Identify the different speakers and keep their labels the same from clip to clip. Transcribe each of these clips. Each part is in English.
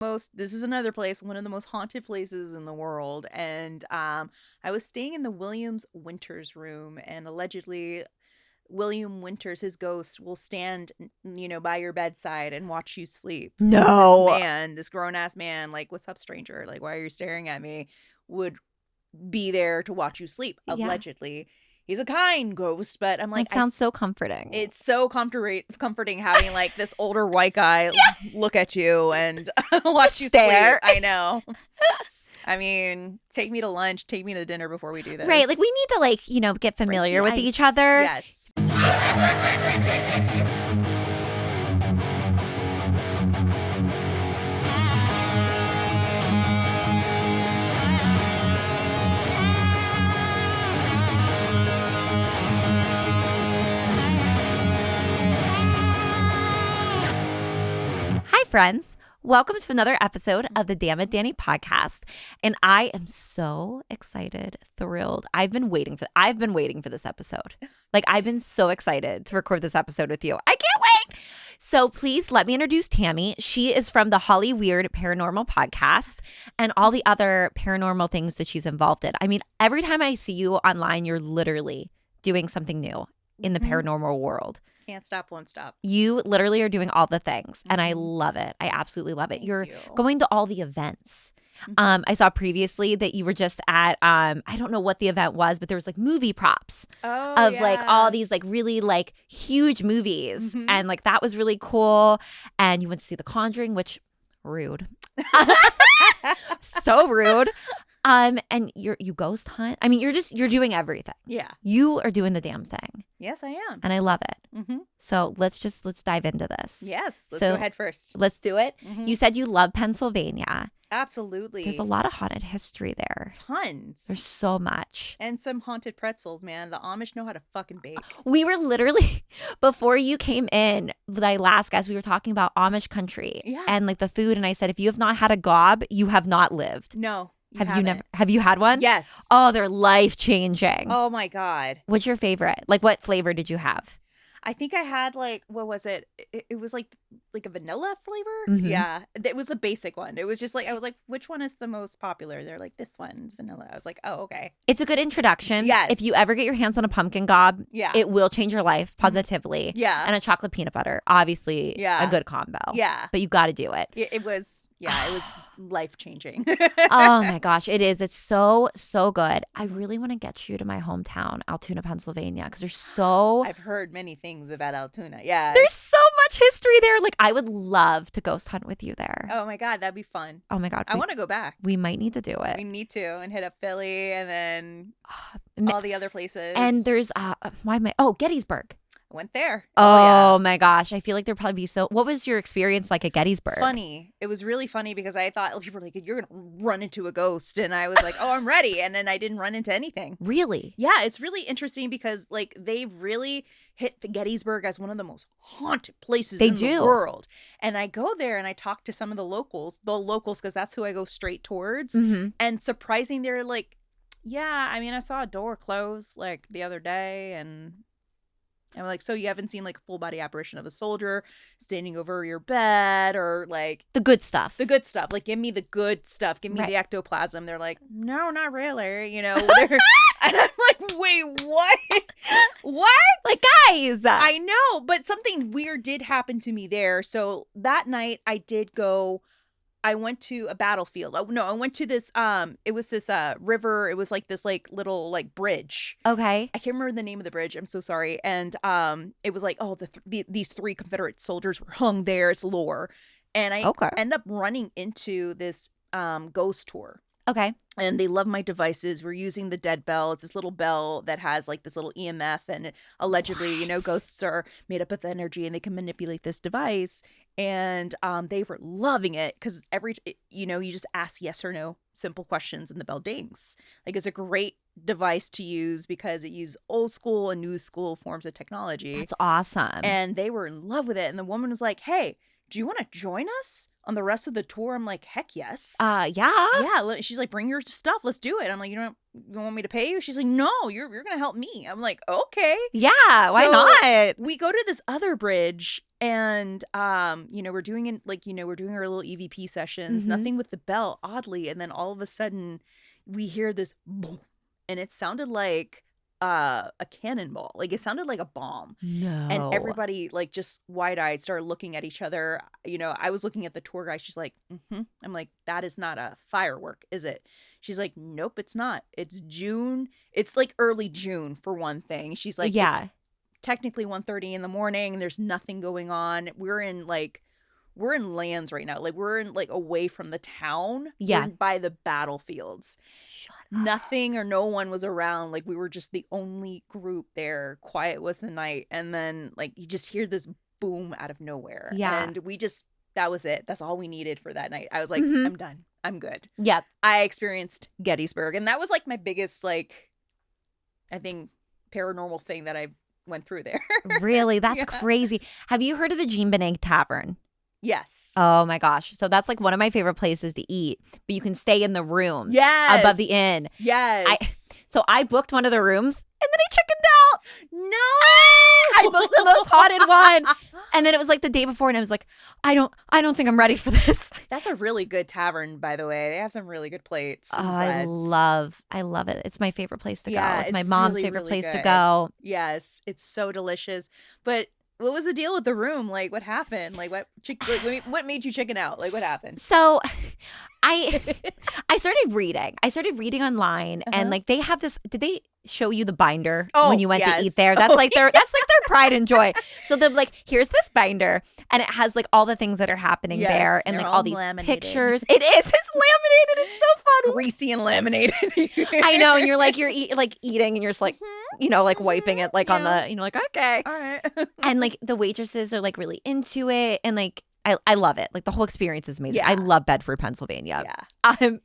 Speaker 1: This is another place, one of the most haunted places in the world. And I was staying in the Williams Winters room, and allegedly William Winters, his ghost, will stand, by your bedside and watch you sleep.
Speaker 2: No.
Speaker 1: This grown-ass man, like, what's up, stranger? Like, why are you staring at me? Would be there to watch you sleep, allegedly. He's a kind ghost, but I'm like...
Speaker 2: It sounds so comforting.
Speaker 1: It's so comforting having, like, this older white guy look at you and watch you stare. Sleep. I know. I mean, take me to lunch, take me to dinner before we do this.
Speaker 2: Right. Like, we need to, like, get familiar with each other.
Speaker 1: Yes.
Speaker 2: Hi, friends. Welcome to another episode of the Dammit Danii Podcast. And I am so excited, thrilled. I've been waiting for this episode. Like, I've been so excited to record this episode with you. I can't wait. So please let me introduce Tammie. She is from the Hollyweird Paranormal Podcast and all the other paranormal things that she's involved in. I mean, every time I see you online, you're literally doing something new in the paranormal world.
Speaker 1: Can't stop, won't stop.
Speaker 2: You literally are doing all the things, and I love it. I absolutely love it.
Speaker 1: Thank
Speaker 2: You're
Speaker 1: you.
Speaker 2: going to all the events. I saw previously that you were just at, I don't know what the event was, but there was like movie props of like all these like really like huge movies. And like that was really cool. And you went to see The Conjuring, which rude. So rude. And you ghost hunt. I mean, you're doing everything.
Speaker 1: Yeah.
Speaker 2: You are doing the damn thing.
Speaker 1: Yes, I am.
Speaker 2: And I love it. So let's dive into this.
Speaker 1: Yes. Let's go ahead first.
Speaker 2: Let's do it. You said you love Pennsylvania.
Speaker 1: Absolutely.
Speaker 2: There's a lot of haunted history there.
Speaker 1: Tons.
Speaker 2: There's so much.
Speaker 1: And some haunted pretzels, man. The Amish know how to fucking bake.
Speaker 2: We were literally, before you came in, my last guest, we were talking about Amish country and like the food. And I said, if you have not had a gob, you have not lived.
Speaker 1: No.
Speaker 2: Have you had one?
Speaker 1: Yes.
Speaker 2: Oh, they're life-changing.
Speaker 1: Oh my God.
Speaker 2: What's your favorite? Like, what flavor did you have?
Speaker 1: I think I had like, what was it? It was like a vanilla flavor. Yeah. It was the basic one. It was just like, I was like, which one is the most popular? They're like, this one's vanilla. I was like, oh, okay.
Speaker 2: It's a good introduction.
Speaker 1: Yes.
Speaker 2: If you ever get your hands on a pumpkin gob, it will change your life positively.
Speaker 1: Yeah.
Speaker 2: And a chocolate peanut butter, obviously a good combo.
Speaker 1: Yeah.
Speaker 2: But you got to do it.
Speaker 1: It was life-changing.
Speaker 2: Oh my gosh, it is. It's so, so good. I really want to get you to my hometown, Altoona, Pennsylvania, because there's so...
Speaker 1: I've heard many things about Altoona. Yeah.
Speaker 2: There's so much history there. Like, I would love to ghost hunt with you there.
Speaker 1: Oh my God, that'd be fun.
Speaker 2: Oh my God.
Speaker 1: I want to go back.
Speaker 2: We might need to do it.
Speaker 1: We need to, and hit up Philly and then all the other places.
Speaker 2: And there's, Gettysburg.
Speaker 1: I went there.
Speaker 2: Oh my gosh. I feel like there'd probably be what was your experience like at Gettysburg?
Speaker 1: Funny. It was really funny because I thought people were like, you're going to run into a ghost. And I was like, oh, I'm ready. And then I didn't run into anything.
Speaker 2: Really?
Speaker 1: Yeah. It's really interesting because like they really hit Gettysburg as one of the most haunted places in the world. And I go there and I talk to some of the locals because that's who I go straight towards. And surprising, they're like, yeah, I mean, I saw a door close like the other day and I'm like, so you haven't seen like a full body apparition of a soldier standing over your bed or like
Speaker 2: the good stuff? The
Speaker 1: good stuff. Like, give me the good stuff. Give me the ectoplasm. They're like, no, not really. And I'm like, wait, what? What?
Speaker 2: Like, guys.
Speaker 1: I know, but something weird did happen to me there. So that night I went to a battlefield. No, I went to this, it was this river. It was like this like little like bridge.
Speaker 2: Okay.
Speaker 1: I can't remember the name of the bridge. I'm so sorry. And it was like, oh, these three Confederate soldiers were hung there. It's lore. And I end up running into this ghost tour.
Speaker 2: Okay.
Speaker 1: And they love my devices. We're using the dead bell. It's this little bell that has like this little EMF, and allegedly, ghosts are made up of energy and they can manipulate this device. And they were loving it because you just ask yes or no simple questions and the bell dings. Like, it's a great device to use because it uses old school and new school forms of technology.
Speaker 2: That's awesome.
Speaker 1: And they were in love with it. And the woman was like, hey, do you want to join us on the rest of the tour? I'm like, heck yes.
Speaker 2: Yeah.
Speaker 1: Yeah. She's like, bring your stuff. Let's do it. I'm like, you want me to pay you? She's like, no, you're going to help me. I'm like, okay.
Speaker 2: Yeah. Why not?
Speaker 1: We go to this other bridge and, we're doing we're doing our little EVP sessions, nothing with the bell, oddly. And then all of a sudden we hear this boom, and it sounded like a cannonball. Like it sounded like a bomb.
Speaker 2: No.
Speaker 1: And everybody like just wide-eyed started looking at each other. I was looking at the tour guide. She's like, I'm like, that is not a firework, is it? She's like, nope, it's not. It's June. It's like early June for one thing. She's like,
Speaker 2: yeah,
Speaker 1: it's technically 1:30 in the morning and there's nothing going on. We're in lands right now. Like we're in like away from the town.
Speaker 2: Yeah.
Speaker 1: We're by the battlefields.
Speaker 2: Shut up.
Speaker 1: Nothing or no one was around. Like we were just the only group there, quiet with the night. And then like you just hear this boom out of nowhere.
Speaker 2: Yeah.
Speaker 1: And that was it. That's all we needed for that night. I was like, I'm done. I'm good.
Speaker 2: Yep.
Speaker 1: I experienced Gettysburg. And that was like my biggest, like, I think, paranormal thing that I went through there.
Speaker 2: Really? That's crazy. Have you heard of the Jean Benet Tavern?
Speaker 1: Yes.
Speaker 2: Oh my gosh. So that's like one of my favorite places to eat, but you can stay in the rooms above the inn.
Speaker 1: Yes.
Speaker 2: So I booked one of the rooms and then I chickened out.
Speaker 1: No.
Speaker 2: I booked the most haunted one. And then it was like the day before and I was like, I don't think I'm ready for this.
Speaker 1: That's a really good tavern, by the way. They have some really good plates.
Speaker 2: I love it. It's my favorite place to go. It's my mom's
Speaker 1: really,
Speaker 2: favorite
Speaker 1: really
Speaker 2: place
Speaker 1: good.
Speaker 2: to go.
Speaker 1: Yes. It's so delicious. But what was the deal with the room? Like, what happened? Like, what made you chicken out? Like, what happened?
Speaker 2: So, I started reading. I started reading online, and like they have this. Did they show you the binder when you went to eat there? That's like their pride and joy. So they're like, here's this binder, and it has like all the things that are happening there, and like all these pictures. It is. It's laminated. It's so fun.
Speaker 1: Greasy and laminated.
Speaker 2: I know, and you're eating, and you're just like, like wiping it like on the, like okay,
Speaker 1: all right,
Speaker 2: and like the waitresses are like really into it, and like I love it. Like the whole experience is amazing.
Speaker 1: Yeah.
Speaker 2: I love Bedford, Pennsylvania.
Speaker 1: Yeah.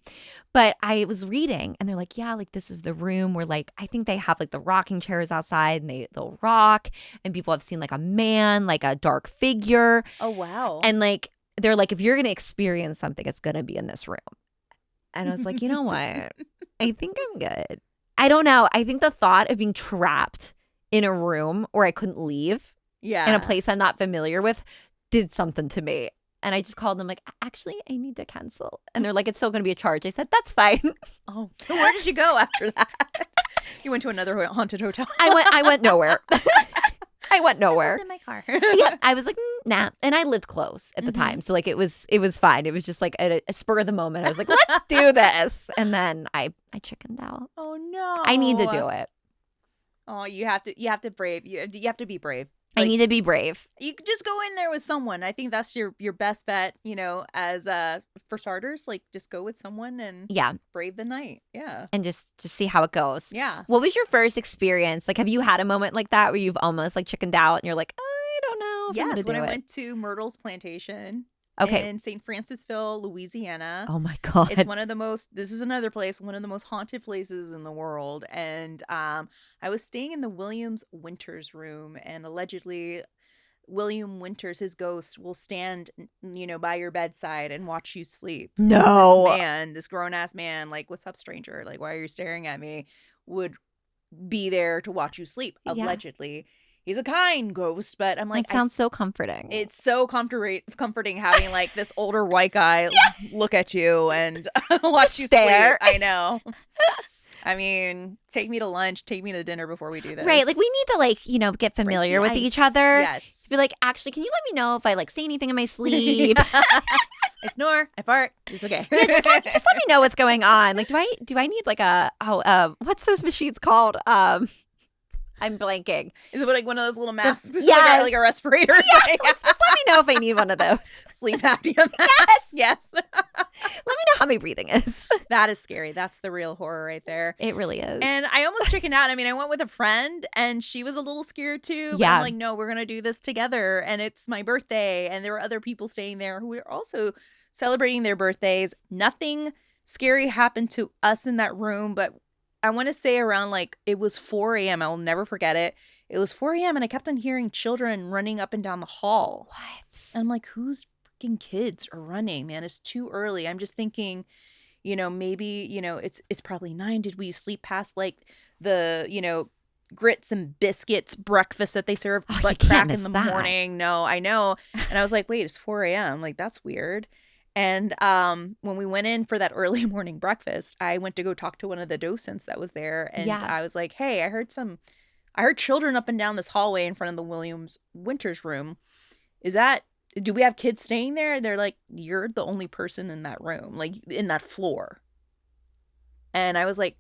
Speaker 2: But I was reading and they're like, yeah, like this is the room where like I think they have like the rocking chairs outside and they'll rock and people have seen like a man, like a dark figure.
Speaker 1: Oh wow.
Speaker 2: And like they're like, if you're gonna experience something, it's gonna be in this room. And I was like, you know what? I think I'm good. I don't know. I think the thought of being trapped in a room where I couldn't leave in a place I'm not familiar with did something to me. And I just called them like, actually, I need to cancel. And they're like, it's still going to be a charge. I said, that's fine.
Speaker 1: Oh, where did you go after that? You went to another haunted hotel.
Speaker 2: I went nowhere. I went nowhere.
Speaker 1: I slept in my car.
Speaker 2: Yeah, I was like, nah. And I lived close at the time. So like it was fine. It was just like a spur of the moment. I was like, let's do this. And then I chickened out.
Speaker 1: Oh no.
Speaker 2: I need to do it.
Speaker 1: Oh, you have to brave. You have to be brave.
Speaker 2: Like, I need to be brave.
Speaker 1: You could just go in there with someone. I think that's your best bet, as for starters, like just go with someone and brave the night. Yeah.
Speaker 2: And just see how it goes.
Speaker 1: Yeah.
Speaker 2: What was your first experience? Like, have you had a moment like that where you've almost like chickened out and you're like, I don't know if I'm gonna do
Speaker 1: when I
Speaker 2: it.
Speaker 1: went to Myrtles Plantation.
Speaker 2: Okay.
Speaker 1: In St. Francisville, Louisiana.
Speaker 2: Oh my God.
Speaker 1: It's this is another place, one of the most haunted places in the world. And I was staying in the Williams Winters room, and allegedly William Winters, his ghost, will stand, by your bedside and watch you sleep.
Speaker 2: No.
Speaker 1: This grown-ass man, like, what's up, stranger? Like, why are you staring at me? Would be there to watch you sleep, allegedly. He's a kind ghost, but I'm like,
Speaker 2: that sounds so comforting.
Speaker 1: It's so comforting having like this older white guy look at you and watch you
Speaker 2: stare.
Speaker 1: sleep. I know. I mean, take me to lunch, take me to dinner before we do this.
Speaker 2: Right. Like we need to like, get familiar with each other.
Speaker 1: Yes.
Speaker 2: Be like, actually, can you let me know if I like say anything in my sleep?
Speaker 1: I snore, I fart. It's okay.
Speaker 2: Just let me know what's going on. Like, do I need like what's those machines called? I'm blanking.
Speaker 1: Is it like one of those little masks?
Speaker 2: Yeah,
Speaker 1: like a respirator.
Speaker 2: Yes. Just let me know if I need one of those.
Speaker 1: Sleep apnea mask. Yes.
Speaker 2: Let me know how my breathing is.
Speaker 1: That is scary. That's the real horror right there.
Speaker 2: It really is.
Speaker 1: And I almost chickened out. I mean, I went with a friend and she was a little scared too. But
Speaker 2: Yeah.
Speaker 1: I'm like, no, we're going to do this together. And it's my birthday. And there were other people staying there who were also celebrating their birthdays. Nothing scary happened to us in that room, but I want to say around like it was 4 a.m. I'll never forget it. It was 4 a.m. and I kept on hearing children running up and down the hall.
Speaker 2: What?
Speaker 1: And I'm like, who's fucking kids are running, man. It's too early. I'm just thinking, you know, maybe, you know, it's probably 9. Did we sleep past like the, you know, grits and biscuits breakfast that they serve butt crack in the morning? No, I know. And I was like, wait, it's 4 a.m. Like, that's weird. And when we went in for that early morning breakfast, I went to go talk to one of the docents that was there. And I was like, hey, I heard children up and down this hallway in front of the Williams Winters room. Do we have kids staying there? They're like, you're the only person in that room, like in that floor. And I was like,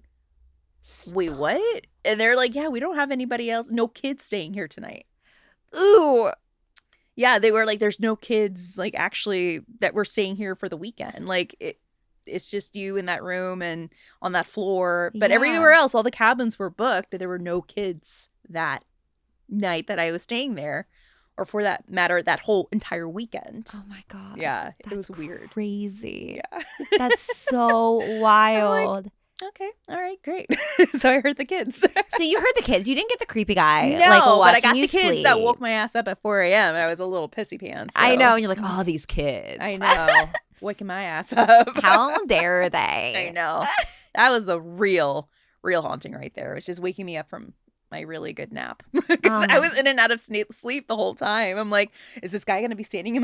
Speaker 1: wait, what? And they're like, yeah, we don't have anybody else. No kids staying here tonight. Ooh. Yeah, they were like, there's no kids, like, actually, that we're staying here for the weekend. Like, it's just you in that room and on that floor. But everywhere else, all the cabins were booked, but there were no kids that night that I was staying there. Or for that matter, that whole entire weekend.
Speaker 2: Oh, my God.
Speaker 1: Yeah, it was weird.
Speaker 2: Crazy.
Speaker 1: Yeah.
Speaker 2: That's so wild.
Speaker 1: Okay. All right. Great. So I heard the kids.
Speaker 2: So you heard the kids. You didn't get the creepy guy.
Speaker 1: No,
Speaker 2: like,
Speaker 1: but I got the kids
Speaker 2: sleep.
Speaker 1: that woke my ass up at 4 a.m. I was a little pissy pants. So.
Speaker 2: I know. And you're like, oh, these kids.
Speaker 1: I know. Waking my ass up.
Speaker 2: How dare they?
Speaker 1: I know. That was the real haunting right there. It was just waking me up from my really good nap. Because I was in and out of sleep the whole time. I'm like, is this guy going to be standing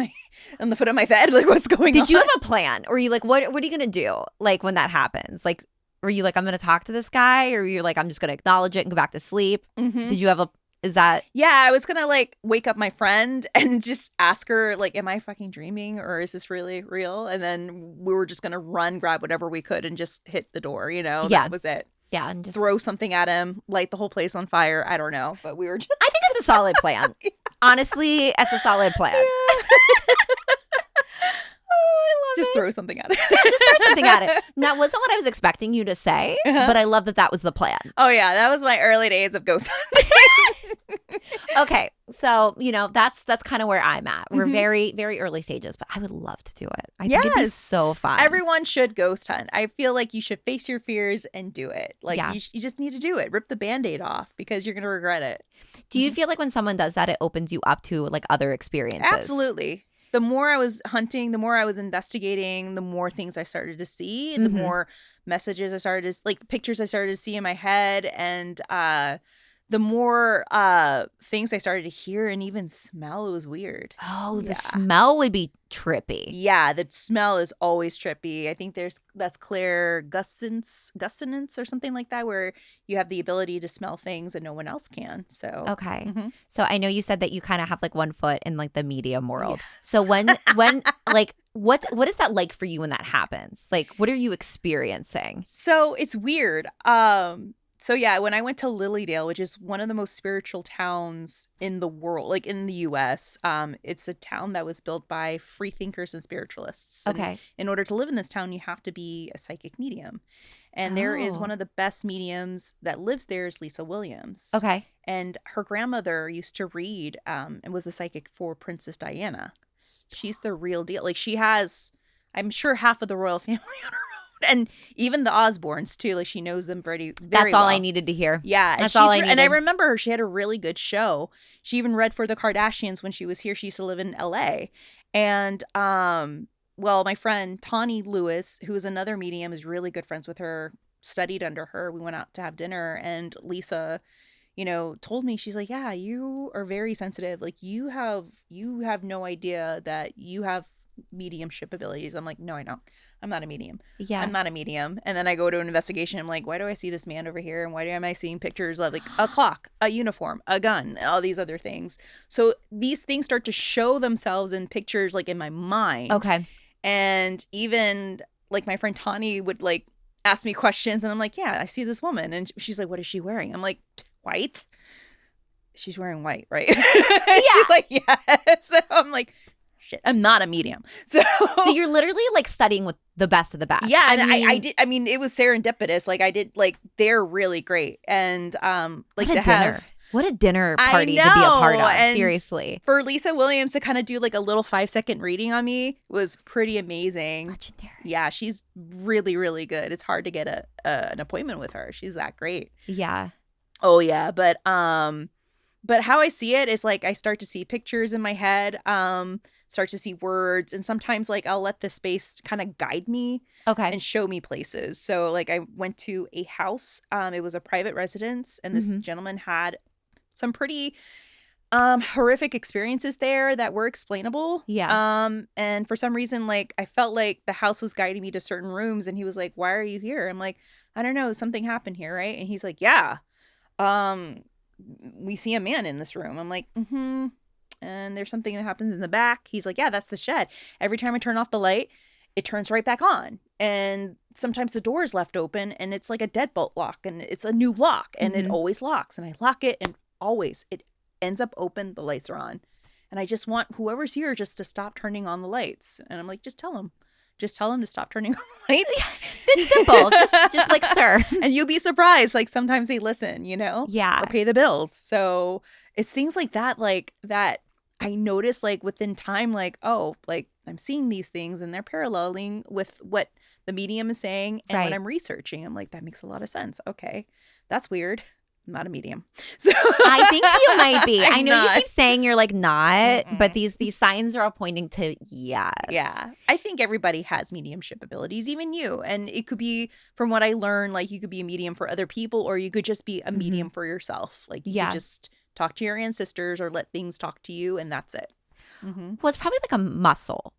Speaker 1: on the foot of my bed? Like, what's going on?
Speaker 2: Did you have a plan? Or were you like, what are you going to do? Like, when that happens? Like, were you like, I'm going to talk to this guy? Or you're like, I'm just going to acknowledge it and go back to sleep? Mm-hmm. Did you have is that?
Speaker 1: Yeah, I was going to like wake up my friend and just ask her like, am I fucking dreaming or is this really real? And then we were just going to run, grab wwhatever we could and just hit the door, you know?
Speaker 2: Yeah.
Speaker 1: That was it.
Speaker 2: Yeah. And just
Speaker 1: throw something at him, light the whole place on fire. I don't know, but we were just.
Speaker 2: I think it's a solid plan. Yeah. Honestly, it's a solid plan.
Speaker 1: Yeah. Just throw something at it.
Speaker 2: Yeah, just throw something at it. That wasn't what I was expecting you to say, but I love that was the plan.
Speaker 1: Oh, yeah. That was my early days of ghost hunting.
Speaker 2: Okay. So, you know, that's kind of where I'm at. We're very, very early stages, but I would love to do it. I think it'd be so fun.
Speaker 1: Everyone should ghost hunt. I feel like you should face your fears and do it. Like, you just need to do it. Rip the Band-Aid off because you're going to regret it.
Speaker 2: Do you feel like when someone does that, it opens you up to like other experiences?
Speaker 1: Absolutely. The more I was hunting, the more I was investigating, the more things I started to see, the more messages I started to, like, pictures I started to see in my head, and the more things I started to hear and even smell. It was weird.
Speaker 2: Oh, the smell would be trippy.
Speaker 1: Yeah, the smell is always trippy. I think that's clairgustance or something like that, where you have the ability to smell things and no one else can. So
Speaker 2: okay. So I know you said that you kind of have like one foot in like the medium world. Yeah. So when like what is that like for you when that happens? Like, what are you experiencing?
Speaker 1: So it's weird. So yeah, when I went to Lilydale, which is one of the most spiritual towns in the world, like in the U.S., it's a town that was built by free thinkers and spiritualists.
Speaker 2: Okay.
Speaker 1: And in order to live in this town, you have to be a psychic medium. And there is one of the best mediums that lives there is Lisa Williams.
Speaker 2: Okay.
Speaker 1: And her grandmother used to read and was the psychic for Princess Diana. She's the real deal. Like, she has, I'm sure, half of the royal family on her own. And even the Osbournes, too. Like, she knows them very
Speaker 2: That's all
Speaker 1: well.
Speaker 2: I needed to hear.
Speaker 1: Yeah.
Speaker 2: That's all I needed.
Speaker 1: And I remember her. She had a really good show. She even read for the Kardashians when she was here. She used to live in L.A. And, well, my friend Tawny Lewis, who is another medium, is really good friends with her, studied under her. We went out to have dinner. And Lisa, you know, told me, she's like, yeah, you are very sensitive. Like, you have no idea that you have mediumship abilities. I'm like, no, I don't. I'm not a medium.
Speaker 2: Yeah.
Speaker 1: I'm not a medium. And then I go to an investigation. I'm like, why do I see this man over here? And why am I seeing pictures of like a clock, a uniform, a gun, all these other things? So these things start to show themselves in pictures like in my mind.
Speaker 2: Okay.
Speaker 1: And even like my friend Tawny would like ask me questions and I'm like, yeah, I see this woman. And she's like, what is she wearing? I'm like, white. She's wearing white, right? Yeah. She's like, yeah. So I'm like, shit, I'm not a medium. So
Speaker 2: you're literally like studying with the best of the best.
Speaker 1: Yeah, and I did. I mean, it was serendipitous. Like, I did. Like, they're really great, and like to have
Speaker 2: what a dinner party to be a part of. And seriously,
Speaker 1: for Lisa Williams to kind of do like a little 5-second reading on me was pretty amazing.
Speaker 2: Legendary.
Speaker 1: Yeah, she's really, really good. It's hard to get an appointment with her. She's that great.
Speaker 2: Yeah.
Speaker 1: Oh yeah, but how I see it is like I start to see pictures in my head. start to see words. And sometimes like I'll let the space kind of guide me and show me places. So like I went to a house. It was a private residence, and this gentleman had some pretty horrific experiences there that were explainable. And for some reason, like I felt like the house was guiding me to certain rooms, and he was like, "Why are you here?" I'm like, "I don't know, something happened here, right?" And he's like, "Yeah, we see a man in this room." I'm like, and there's something that happens in the back. He's like, "Yeah, that's the shed. Every time I turn off the light, it turns right back on. And sometimes the door is left open, and it's like a deadbolt lock, and it's a new lock, and it always locks. And I lock it, and always it ends up open, the lights are on. And I just want whoever's here just to stop turning on the lights." And I'm like, just tell him to stop turning on the lights.
Speaker 2: It's simple. just like, sir.
Speaker 1: And you'll be surprised. Like sometimes they listen, you know?
Speaker 2: Yeah.
Speaker 1: Or pay the bills. So it's things like that, like that I notice like within time, like, oh, like I'm seeing these things and they're paralleling with what the medium is saying. And when I'm researching, I'm like, that makes a lot of sense. Okay, that's weird. I'm not a medium. So
Speaker 2: I think you might be. I know you keep saying you're like not, but these signs are all pointing to yes.
Speaker 1: Yeah. I think everybody has mediumship abilities, even you. And it could be, from what I learned, like you could be a medium for other people, or you could just be a medium for yourself. Like you could just talk to your ancestors or let things talk to you, and that's it.
Speaker 2: Well, it's probably like a muscle.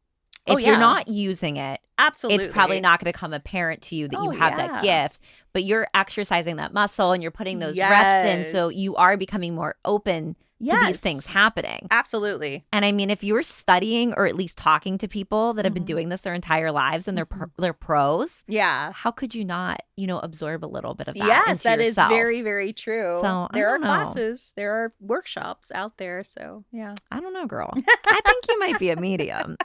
Speaker 2: If you're not using it,
Speaker 1: absolutely,
Speaker 2: it's probably not going to come apparent to you that you have that gift, but you're exercising that muscle and you're putting those reps in. So you are becoming more open to these things happening.
Speaker 1: Absolutely.
Speaker 2: And I mean, if you're studying or at least talking to people that have been doing this their entire lives and they're pros, how could you not, absorb a little bit of that into
Speaker 1: that
Speaker 2: yourself?
Speaker 1: is very, very true.
Speaker 2: So
Speaker 1: there are classes, there are workshops out there. So yeah.
Speaker 2: I don't know, girl. I think you might be a medium.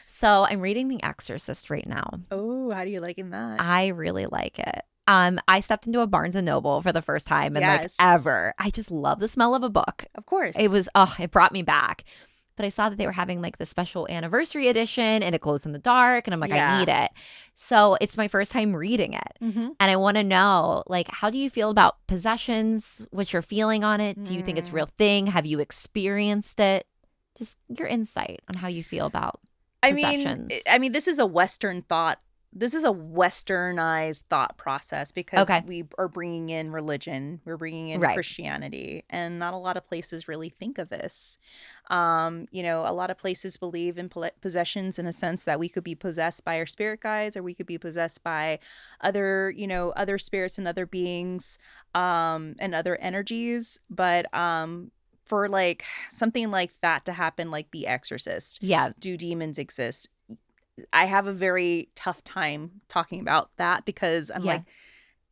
Speaker 2: So I'm reading The Exorcist right now.
Speaker 1: Oh, how do you liking that?
Speaker 2: I really like it. I stepped into a Barnes & Noble for the first time in like ever. I just love the smell of a book.
Speaker 1: Of course.
Speaker 2: It was, it brought me back. But I saw that they were having like the special anniversary edition and it glows in the dark. And I'm like, I need it. So it's my first time reading it. And I want to know, like, how do you feel about possessions? What's your feeling on it? Do you think it's a real thing? Have you experienced it? Just your insight on how you feel about possessions.
Speaker 1: I mean, this is a Western thought. This is a westernized thought process because we are bringing in religion. We're bringing in Christianity, and not a lot of places really think of this. A lot of places believe in possessions in a sense that we could be possessed by our spirit guides, or we could be possessed by other spirits and other beings, and other energies. But for like something like that to happen, like The Exorcist, do demons exist? I have a very tough time talking about that because I'm like,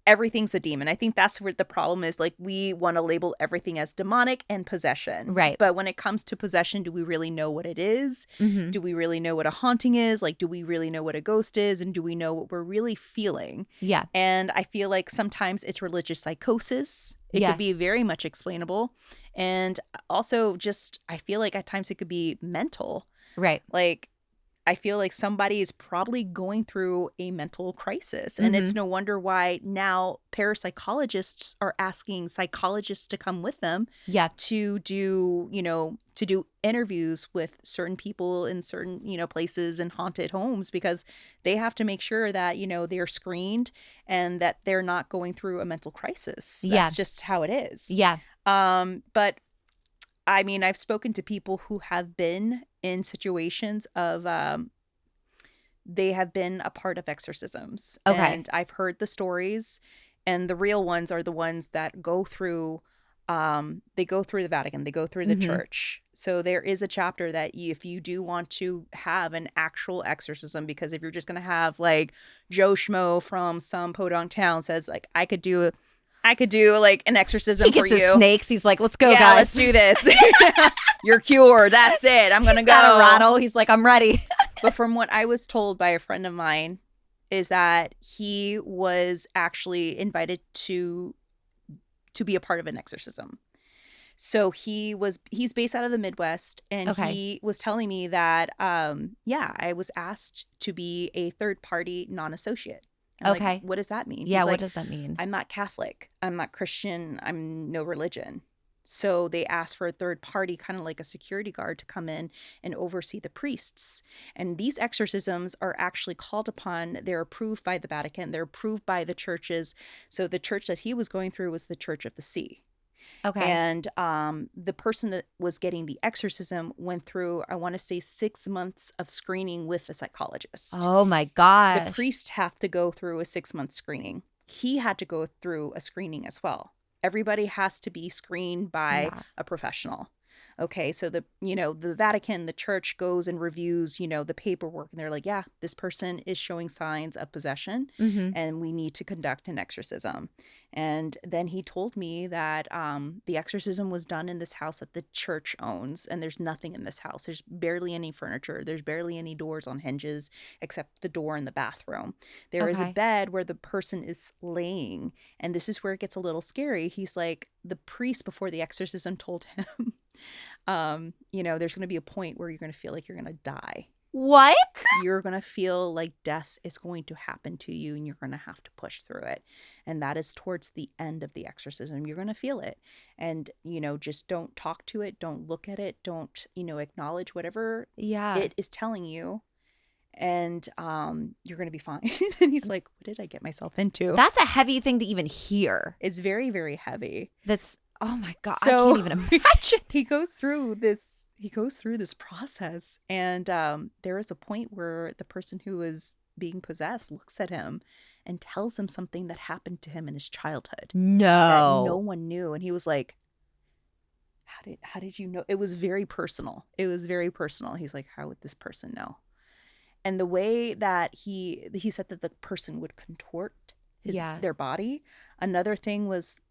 Speaker 1: everything's a demon. I think that's where the problem is. Like, we want to label everything as demonic and possession. Right. But when it comes to possession, do we really know what it is? Do we really know what a haunting is? Like, do we really know what a ghost is? And do we know what we're really feeling? Yeah. And I feel like sometimes it's religious psychosis. It could be very much explainable. And also just, I feel like at times it could be mental. Right. Like, I feel like somebody is probably going through a mental crisis. And it's no wonder why now parapsychologists are asking psychologists to come with them to do interviews with certain people in certain, places and haunted homes, because they have to make sure that, they're screened and that they're not going through a mental crisis. That's just how it is. Yeah. But I mean, I've spoken to people who have been in situations of they have been a part of exorcisms. Okay. And I've heard the stories, and the real ones are the ones that go through they go through the Vatican, they go through the church. So there is a chapter that if you do want to have an actual exorcism, because if you're just going to have like Joe Schmo from some podunk town says like, I could do like an exorcism for you. He gets his
Speaker 2: snakes. He's like, let's go, guys.
Speaker 1: Let's do this. You're cured. That's it. I'm going to go.
Speaker 2: He's got a rattle. He's like, I'm ready.
Speaker 1: But from what I was told by a friend of mine is that he was actually invited to be a part of an exorcism. So he's based out of the Midwest, and he was telling me that, I was asked to be a third-party non-associate. Like, what does that mean?
Speaker 2: Yeah,
Speaker 1: what
Speaker 2: does that mean?
Speaker 1: I'm not Catholic. I'm not Christian. I'm no religion. So they asked for a third party, kind of like a security guard, to come in and oversee the priests. And these exorcisms are actually called upon. They're approved by the Vatican. They're approved by the churches. So the church that he was going through was the Church of the Sea.
Speaker 2: Okay.
Speaker 1: And the person that was getting the exorcism went through, I want to say, 6 months of screening with a psychologist.
Speaker 2: Oh my gosh.
Speaker 1: The priests have to go through a 6-month screening. He had to go through a screening as well. Everybody has to be screened by a professional. Okay, so the Vatican, the church goes and reviews, the paperwork, and they're like, yeah, this person is showing signs of possession, and we need to conduct an exorcism. And then he told me that the exorcism was done in this house that the church owns, and there's nothing in this house. There's barely any furniture. There's barely any doors on hinges except the door in the bathroom. There is a bed where the person is laying, and this is where it gets a little scary. He's like, the priest before the exorcism told him, there's going to be a point where you're going to feel like you're going to die.
Speaker 2: What?
Speaker 1: You're going to feel like death is going to happen to you, and you're going to have to push through it. And that is towards the end of the exorcism. You're going to feel it. And, just don't talk to it. Don't look at it. Don't, acknowledge whatever it is telling you. And you're going to be fine. And he's like, what did I get myself into?
Speaker 2: That's a heavy thing to even hear.
Speaker 1: It's very, very heavy.
Speaker 2: Oh my God,
Speaker 1: so,
Speaker 2: I can't even imagine.
Speaker 1: He goes through this process, and there is a point where the person who is being possessed looks at him and tells him something that happened to him in his childhood.
Speaker 2: No.
Speaker 1: That no one knew. And he was like, how did you know? It was very personal. He's like, how would this person know? And the way that he said that the person would contort their body. Another thing was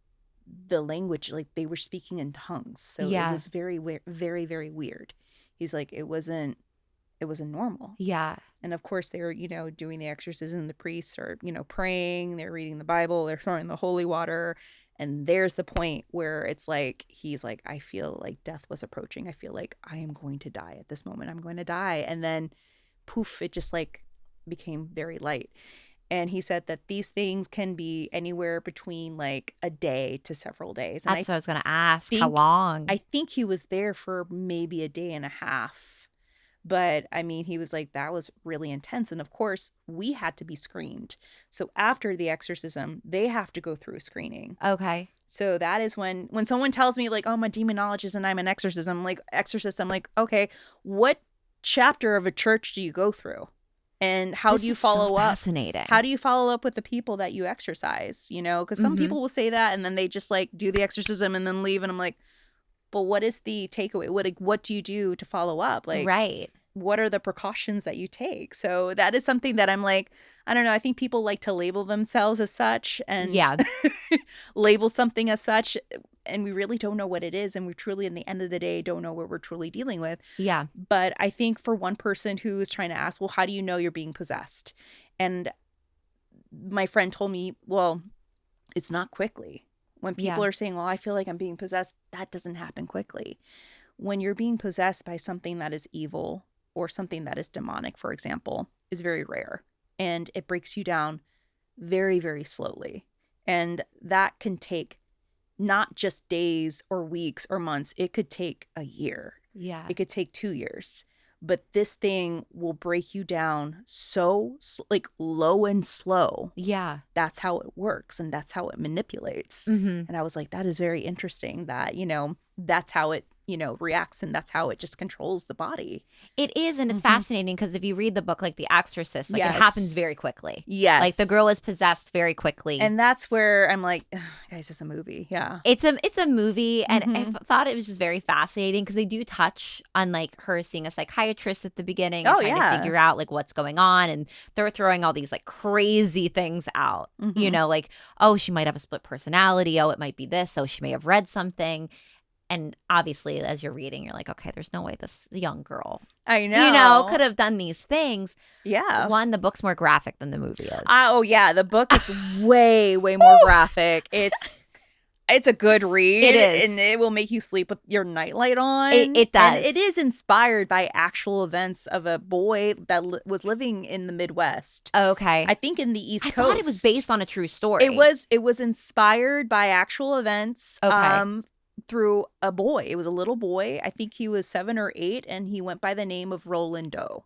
Speaker 1: the language, like they were speaking in tongues. So it was very, very, very weird. He's like, it wasn't normal.
Speaker 2: Yeah.
Speaker 1: And of course they were, doing the exorcism. The priests are, praying, they're reading the Bible, they're throwing the holy water. And there's the point where it's like, he's like, I feel like death was approaching. I feel like I am going to die at this moment. I'm going to die. And then poof, it just like became very light. And he said that these things can be anywhere between like a day to several days. And
Speaker 2: That's what I was going to ask. How long?
Speaker 1: I think he was there for maybe a day and a half. But I mean, he was like, that was really intense. And of course, we had to be screened. So after the exorcism, they have to go through a screening.
Speaker 2: Okay.
Speaker 1: So that is when someone tells me like, oh, I'm a demonologist and I'm an exorcist, I'm like, okay, what chapter of a church do you go through? And how do you follow up?
Speaker 2: Fascinating.
Speaker 1: How do you follow up with the people that you exorcise? Because some people will say that and then they just like do the exorcism and then leave. And I'm like, but what is the takeaway? What do you do to follow up? Like,
Speaker 2: right.
Speaker 1: What are the precautions that you take? So that is something that I'm like, I don't know. I think people like to label themselves as such and label something as such. And we really don't know what it is. And we truly, in the end of the day, don't know what we're truly dealing with. Yeah. But I think for one person who is trying to ask, well, how do you know you're being possessed? And my friend told me, well, it's not quickly. When people are saying, well, I feel like I'm being possessed, that doesn't happen quickly. When you're being possessed by something that is evil or something that is demonic, for example, is very rare. And it breaks you down very, very slowly. And that can take not just days or weeks or months. It could take a year. Yeah. It could take 2 years. But this thing will break you down so like low and slow. Yeah. That's how it works and that's how it manipulates. Mm-hmm. And I was like, that is very interesting that, that's how it, reacts and that's how it just controls the body.
Speaker 2: It is. And it's fascinating because if you read the book, like The Exorcist, like it happens very quickly.
Speaker 1: Yes.
Speaker 2: Like the girl is possessed very quickly.
Speaker 1: And that's where I'm like, guys, it's a movie. Yeah.
Speaker 2: It's a movie. And I thought it was just very fascinating because they do touch on like her seeing a psychiatrist at the beginning and trying to figure out like what's going on. And they're throwing all these like crazy things out, like, oh, she might have a split personality. Oh, it might be this. Oh, she may have read something. And obviously, as you're reading, you're like, okay, there's no way this young girl, could have done these things. Yeah. One, the book's more graphic than the movie is.
Speaker 1: Oh, yeah. The book is way, way more graphic. It's a good read.
Speaker 2: It is.
Speaker 1: And it will make you sleep with your nightlight on.
Speaker 2: It does.
Speaker 1: And it is inspired by actual events of a boy that was living in the Midwest.
Speaker 2: Okay.
Speaker 1: I think in the East Coast.
Speaker 2: I thought it was based on a true story.
Speaker 1: It was inspired by actual events.
Speaker 2: Okay.
Speaker 1: through a boy. It was a little boy. I think he was 7 or 8, and he went by the name of Roland Doe.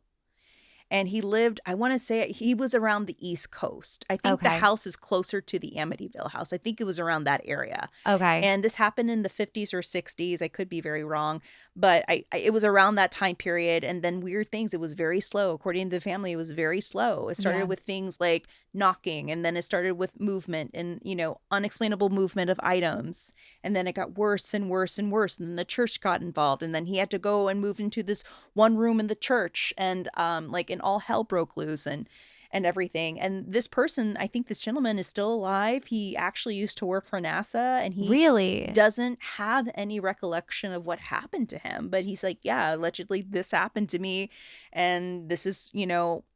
Speaker 1: And he lived, I want to say he was around the East Coast. I think the house is closer to the Amityville house. I think it was around that area.
Speaker 2: Okay.
Speaker 1: And this happened in the 50s or 60s. I could be very wrong. But it was around that time period. And then weird things. It was very slow. According to the family, it was very slow. It started with things like knocking. And then it started with movement and, unexplainable movement of items. And then it got worse and worse and worse. And then the church got involved. And then he had to go and move into this one room in the church. And and all hell broke loose and everything. And this person, I think this gentleman is still alive. He actually used to work for NASA, and he
Speaker 2: really
Speaker 1: doesn't have any recollection of what happened to him. But he's like, yeah, allegedly this happened to me, and this is,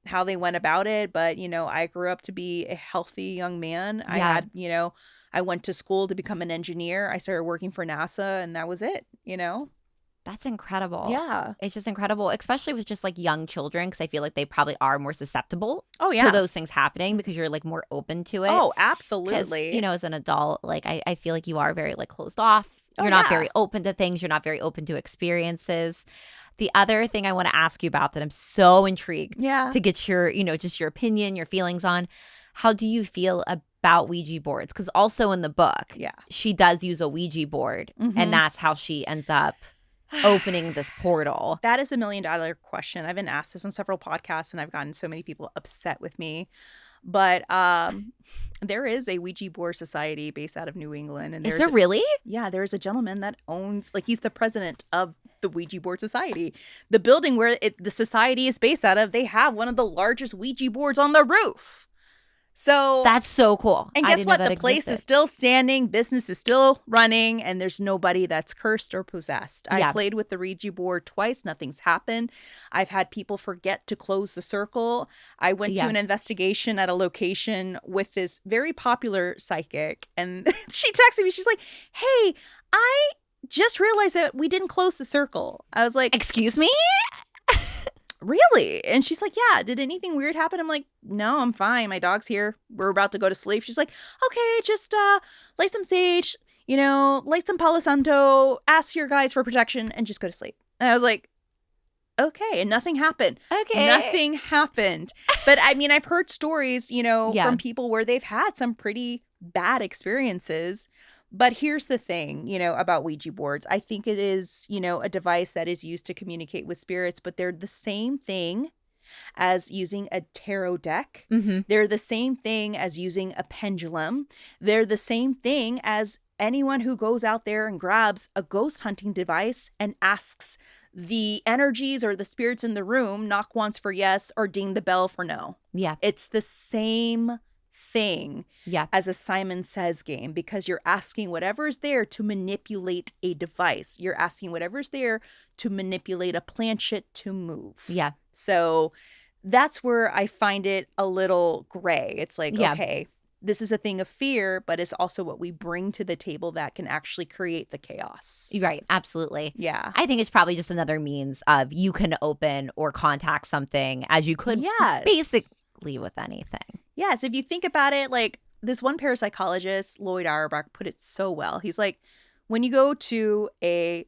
Speaker 1: how they went about it. But, I grew up to be a healthy young man. I had, I went to school to become an engineer. I started working for NASA, and that was it,
Speaker 2: That's incredible.
Speaker 1: Yeah.
Speaker 2: It's just incredible, especially with just like young children, because I feel like they probably are more susceptible
Speaker 1: to
Speaker 2: those things happening because you're like more open to it.
Speaker 1: Oh, absolutely.
Speaker 2: As an adult, like I feel like you are very like closed off. You're not very open to things. You're not very open to experiences. The other thing I want to ask you about that I'm so intrigued to get your, just your opinion, your feelings on, how do you feel about Ouija boards? Because also in the book, she does use a Ouija board, and that's how she ends up opening this portal.
Speaker 1: That is $1 million question. I've been asked this on several podcasts, and I've gotten so many people upset with me. But there is a Ouija board society based out of New England. And
Speaker 2: is there really?
Speaker 1: Yeah, there's a gentleman that owns, he's the president of the Ouija board society. The building where the society is based out of, they have one of the largest Ouija boards on the roof. So
Speaker 2: that's so cool.
Speaker 1: And guess what? The place is still standing, business is still running, and there's nobody that's cursed or possessed. I played with the Ouija board twice. Nothing's happened. I've had people forget to close the circle. I went to an investigation at a location with this very popular psychic, and she texted me. She's like, hey, I just realized that we didn't close the circle. I was like,
Speaker 2: excuse me?
Speaker 1: Really? And she's like, yeah, did anything weird happen? I'm like, no, I'm fine. My dog's here. We're about to go to sleep. She's like, okay, just light some sage, light some Palo Santo, ask your guys for protection, and just go to sleep. And I was like, okay. And nothing happened.
Speaker 2: Okay.
Speaker 1: Nothing happened. But I mean, I've heard stories, from people where they've had some pretty bad experiences. But here's the thing, about Ouija boards. I think it is, a device that is used to communicate with spirits, but they're the same thing as using a tarot deck. Mm-hmm. They're the same thing as using a pendulum. They're the same thing as anyone who goes out there and grabs a ghost hunting device and asks the energies or the spirits in the room, knock once for yes or ding the bell for no.
Speaker 2: Yeah.
Speaker 1: It's the same thing as a Simon Says game, because you're asking whatever's there to manipulate a device. You're asking whatever's there to manipulate a planchette to move.
Speaker 2: Yeah.
Speaker 1: So that's where I find it a little gray. It's like, okay, this is a thing of fear, but it's also what we bring to the table that can actually create the chaos.
Speaker 2: Right. Absolutely.
Speaker 1: Yeah.
Speaker 2: I think it's probably just another means of you can open or contact something as you could basically with anything.
Speaker 1: Yes. If you think about it, like this one parapsychologist, Lloyd Auerbach, put it so well. He's like, when you go to a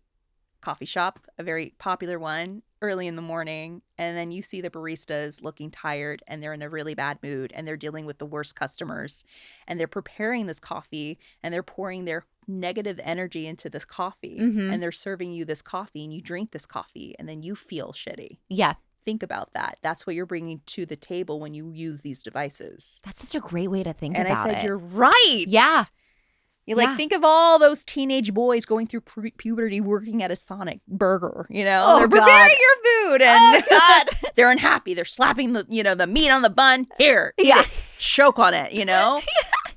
Speaker 1: coffee shop, a very popular one, early in the morning, and then you see the baristas looking tired and they're in a really bad mood and they're dealing with the worst customers and they're preparing this coffee and they're pouring their negative energy into this coffee and they're serving you this coffee and you drink this coffee and then you feel shitty.
Speaker 2: Yeah.
Speaker 1: Think about that. That's what you're bringing to the table when you use these devices.
Speaker 2: That's such a great way to think about it.
Speaker 1: And I said, you're right.
Speaker 2: Yeah.
Speaker 1: You think of all those teenage boys going through puberty working at a Sonic burger, they're preparing your food and they're unhappy. They're slapping the meat on the bun. Here, eat it. Choke on it,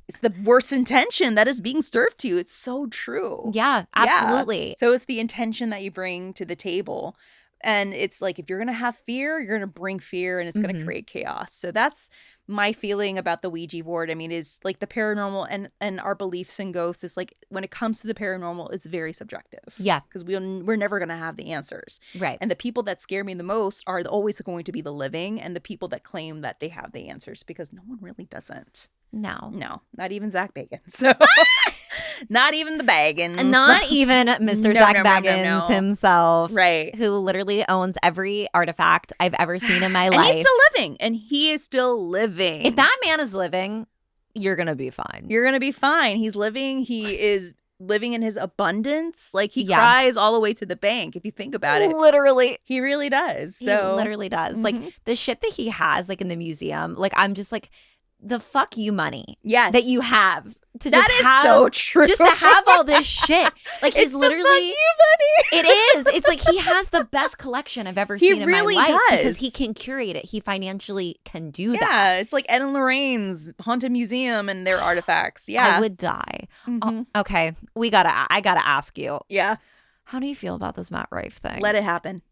Speaker 1: It's the worst intention that is being served to you. It's so true.
Speaker 2: Yeah, absolutely.
Speaker 1: Yeah. So it's the intention that you bring to the table. And it's like, if you're going to have fear, you're going to bring fear and it's going to create chaos. So that's my feeling about the Ouija board. I mean, is like the paranormal and our beliefs in ghosts is like, when it comes to the paranormal, it's very subjective.
Speaker 2: Yeah.
Speaker 1: Because we're never going to have the answers.
Speaker 2: Right.
Speaker 1: And the people that scare me the most are always going to be the living and the people that claim that they have the answers, because no one really doesn't.
Speaker 2: No,
Speaker 1: not even Zach Bacon. So Not even the Baggins.
Speaker 2: Not even Mr. Zach Baggins himself.
Speaker 1: Right.
Speaker 2: Who literally owns every artifact I've ever seen in my life.
Speaker 1: And he's still living. And he is still living.
Speaker 2: If that man is living, you're going to be fine.
Speaker 1: You're going to be fine. He's living. He is living in his abundance. Like, he cries all the way to the bank, if you think about it.
Speaker 2: Literally.
Speaker 1: He really does. So
Speaker 2: he literally does. Like, the shit that he has, like, in the museum, like, I'm just like, the fuck you money that you have to
Speaker 1: that
Speaker 2: just
Speaker 1: is
Speaker 2: have,
Speaker 1: so true.
Speaker 2: Just to have all this shit. Like, he's literally
Speaker 1: the fuck you money.
Speaker 2: It is. It's like he has the best collection I've ever seen in my life. He really does. Because he can curate it. He financially can do that.
Speaker 1: Yeah, it's like Ed and Lorraine's Haunted Museum and their artifacts. Yeah.
Speaker 2: I would die. Oh, okay. I gotta ask you.
Speaker 1: Yeah.
Speaker 2: How do you feel about this Matt Rife thing?
Speaker 1: Let it happen.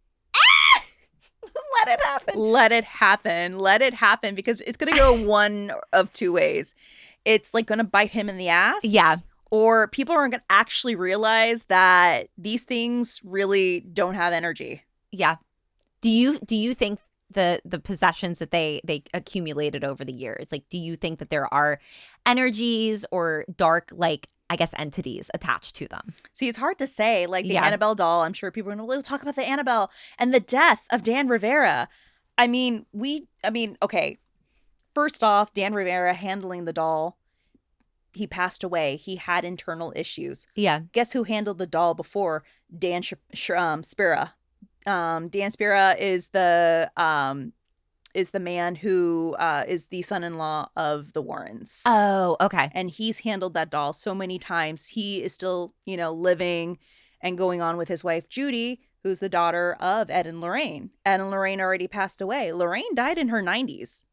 Speaker 2: Let it happen.
Speaker 1: Let it happen. Let it happen, because it's going to go one of two ways. It's like going to bite him in the ass.
Speaker 2: Yeah.
Speaker 1: Or people aren't going to actually realize that these things really don't have energy.
Speaker 2: Yeah. Do you think the possessions that they accumulated over the years, like, do you think that there are energies or dark, like, I guess, entities attached to them?
Speaker 1: See, it's hard to say. Like, the Annabelle doll, I'm sure people are going to talk about the Annabelle and the death of Dan Rivera. I mean, okay. First off, Dan Rivera handling the doll, he passed away. He had internal issues.
Speaker 2: Yeah.
Speaker 1: Guess who handled the doll before? Dan Spira. Dan Spira is the man who is the son-in-law of the Warrens.
Speaker 2: Oh, okay.
Speaker 1: And he's handled that doll so many times. He is still, living and going on with his wife, Judy, who's the daughter of Ed and Lorraine. Ed and Lorraine already passed away. Lorraine died in her 90s.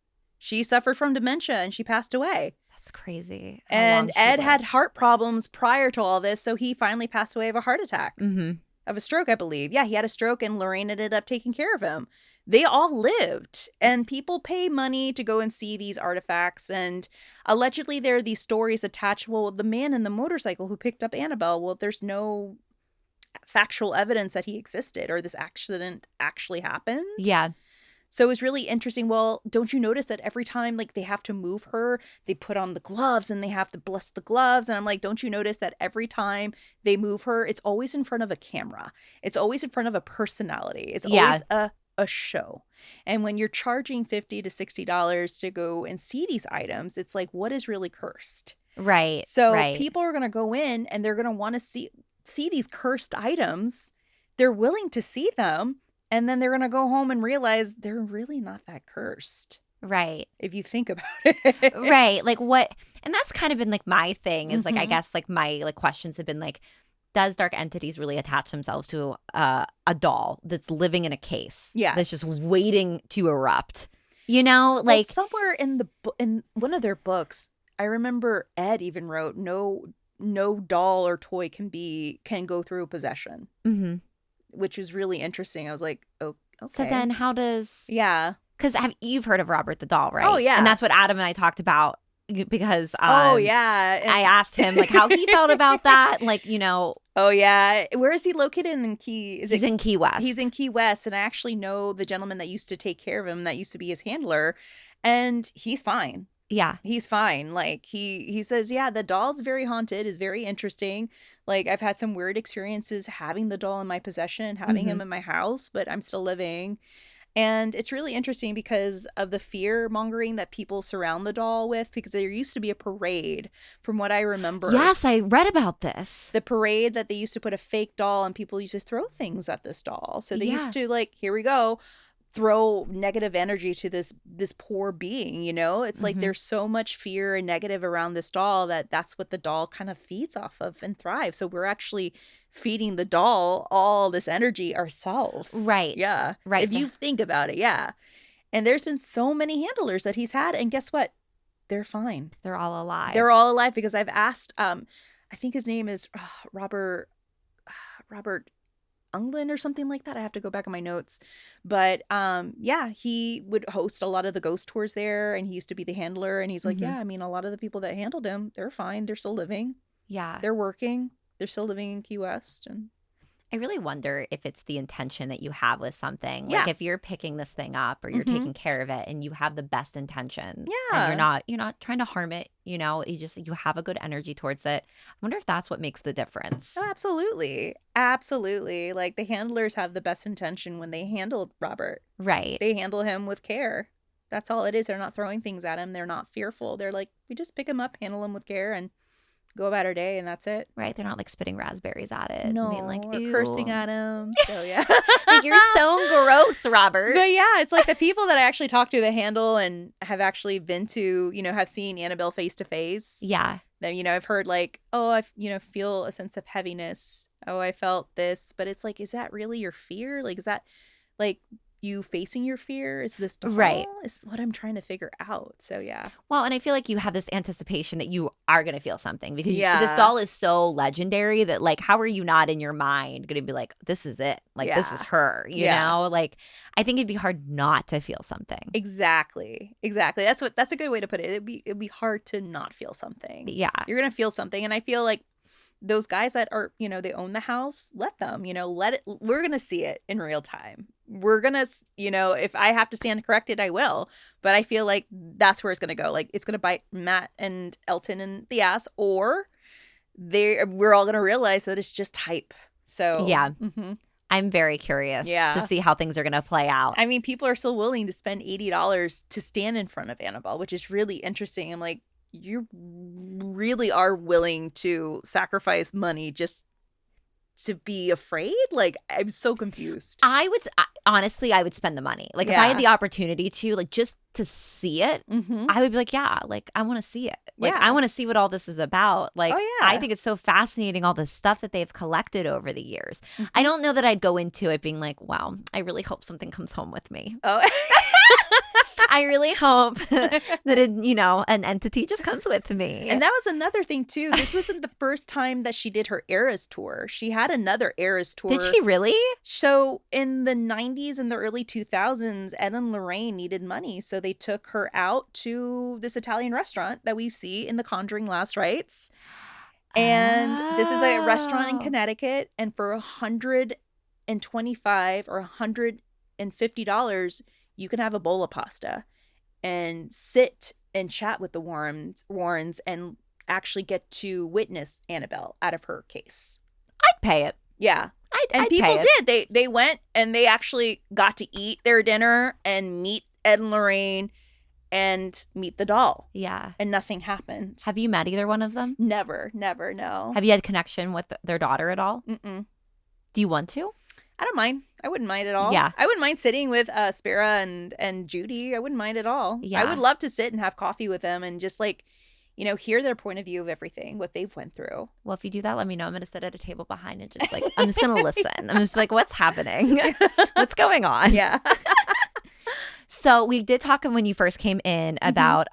Speaker 1: She suffered from dementia and she passed away.
Speaker 2: That's crazy.
Speaker 1: And Ed had heart problems prior to all this, so he finally passed away of a heart attack.
Speaker 2: Mm-hmm.
Speaker 1: Of a stroke, I believe. Yeah, he had a stroke and Lorraine ended up taking care of him. They all lived, and people pay money to go and see these artifacts, and allegedly there are these stories attached. Well, the man in the motorcycle who picked up Annabelle, well, there's no factual evidence that he existed or this accident actually happened.
Speaker 2: Yeah.
Speaker 1: So it was really interesting. Well, don't you notice that every time, like, they have to move her, they put on the gloves and they have to bless the gloves. And I'm like, don't you notice that every time they move her, it's always in front of a camera. It's always in front of a personality. It's always a show. And when you're charging $50 to $60 to go and see these items, it's like, what is really cursed?
Speaker 2: Right.
Speaker 1: So people are going to go in and they're going to want to see these cursed items. They're willing to see them. And then they're going to go home and realize they're really not that cursed.
Speaker 2: Right.
Speaker 1: If you think about it.
Speaker 2: Right. Like, what? And that's kind of been like my thing is like, I guess like my like questions have been like, does dark entities really attach themselves to a doll that's living in a case?
Speaker 1: Yeah.
Speaker 2: That's just waiting to erupt. Like,
Speaker 1: somewhere in one of their books, I remember Ed even wrote, no doll or toy can go through a possession.
Speaker 2: Mm-hmm.
Speaker 1: Which is really interesting. I was like, oh, okay.
Speaker 2: So then how does...
Speaker 1: Yeah.
Speaker 2: Because you've heard of Robert the Doll, right?
Speaker 1: Oh, yeah.
Speaker 2: And that's what Adam and I talked about because
Speaker 1: oh, yeah.
Speaker 2: I asked him like how he felt about that. Like,
Speaker 1: Oh, yeah. Where is he located in Key?
Speaker 2: He's in Key West.
Speaker 1: He's in Key West. And I actually know the gentleman that used to take care of him, that used to be his handler. And he's fine.
Speaker 2: Yeah.
Speaker 1: He's fine. Like, he says, yeah, the doll's very haunted, is very interesting. Like, I've had some weird experiences having the doll in my possession, having him in my house, but I'm still living. And it's really interesting because of the fear mongering that people surround the doll with, because there used to be a parade, from what I remember.
Speaker 2: Yes, I read about this.
Speaker 1: The parade that they used to put a fake doll and people used to throw things at this doll. So they used to, like, here we go, throw negative energy to this poor being, It's like there's so much fear and negative around this doll that's what the doll kind of feeds off of and thrives. So we're actually feeding the doll all this energy ourselves.
Speaker 2: Right.
Speaker 1: Yeah.
Speaker 2: Right.
Speaker 1: If you think about it, yeah. And there's been so many handlers that he's had, and guess what? They're fine.
Speaker 2: They're all alive.
Speaker 1: They're all alive, because I've asked, I think his name is Robert Unglin or something like that. I have to go back in my notes. But he would host a lot of the ghost tours there, and he used to be the handler. And he's like, yeah, I mean, a lot of the people that handled him, they're fine. They're still living.
Speaker 2: Yeah.
Speaker 1: They're working. They're still living in Key West.
Speaker 2: I really wonder if it's the intention that you have with something.
Speaker 1: Yeah.
Speaker 2: Like if you're picking this thing up or you're taking care of it and you have the best intentions.
Speaker 1: Yeah.
Speaker 2: And you're not trying to harm it, you have a good energy towards it. I wonder if that's what makes the difference.
Speaker 1: Oh, absolutely. Absolutely. Like the handlers have the best intention when they handled Robert.
Speaker 2: Right.
Speaker 1: They handle him with care. That's all it is. They're not throwing things at him. They're not fearful. They're like, we just pick him up, handle him with care, and go about our day, and that's it.
Speaker 2: Right. They're not like spitting raspberries at it.
Speaker 1: No,
Speaker 2: being like,
Speaker 1: or cursing at him. So yeah.
Speaker 2: Like, you're so gross, Robert.
Speaker 1: But yeah, it's like the people that I actually talk to that handle and have actually been to, have seen Annabelle face to face.
Speaker 2: Yeah.
Speaker 1: That, I've heard like, oh, I, feel a sense of heaviness. Oh, I felt this. But it's like, is that really your fear? Like, is that like you facing your fear? Is this doll?
Speaker 2: Right?
Speaker 1: Is what I'm trying to figure out. So yeah.
Speaker 2: Well, and I feel like you have this anticipation that you are going to feel something because this doll is so legendary that like, how are you not in your mind going to be like, this is it? Like, this is her, you know? Like, I think it'd be hard not to feel something.
Speaker 1: Exactly. That's a good way to put it. It'd be hard to not feel something.
Speaker 2: Yeah.
Speaker 1: You're going to feel something. And I feel like those guys that are, they own the house, let them, let it, we're going to see it in real time. We're going to, if I have to stand corrected, I will. But I feel like that's where it's going to go. Like, it's going to bite Matt and Elton in the ass, or we're all going to realize that it's just hype. So,
Speaker 2: yeah. I'm very curious to see how things are going to play out.
Speaker 1: I mean, people are still willing to spend $80 to stand in front of Annabelle, which is really interesting. I'm like, you really are willing to sacrifice money just to be afraid? Like, I'm so confused.
Speaker 2: Honestly, I would spend the money. Like, if I had the opportunity to, like, just to see it, I would be like, yeah, like, I want to see it. Like, I want to see what all this is about. Like, I think it's so fascinating, all the stuff that they've collected over the years. I don't know that I'd go into it being like, wow, I really hope something comes home with me.
Speaker 1: Oh,
Speaker 2: I really hope that, an entity just comes with me.
Speaker 1: And that was another thing, too. This wasn't the first time that she did her Eras tour. She had another Eras tour.
Speaker 2: Did she really?
Speaker 1: So in the 90s and the early 2000s, Ed and Lorraine needed money. So they took her out to this Italian restaurant that we see in The Conjuring Last Rites. And this is a restaurant in Connecticut. And for $125 or $150, you can have a bowl of pasta and sit and chat with the Warrens and actually get to witness Annabelle out of her case.
Speaker 2: I'd pay it.
Speaker 1: Yeah. And people did. They went and they actually got to eat their dinner and meet Ed and Lorraine and meet the doll.
Speaker 2: Yeah.
Speaker 1: And nothing happened.
Speaker 2: Have you met either one of them?
Speaker 1: Never, no.
Speaker 2: Have you had connection with their daughter at all?
Speaker 1: Mm-mm.
Speaker 2: Do you want to?
Speaker 1: I don't mind. I wouldn't mind at all.
Speaker 2: Yeah.
Speaker 1: I wouldn't mind sitting with Spira and Judy. I wouldn't mind at all.
Speaker 2: Yeah.
Speaker 1: I would love to sit and have coffee with them and just like, hear their point of view of everything, what they've went through.
Speaker 2: Well, if you do that, let me know. I'm going to sit at a table behind and just like, I'm just going to listen. I'm just like, what's happening? What's going on?
Speaker 1: Yeah.
Speaker 2: So we did talk when you first came in about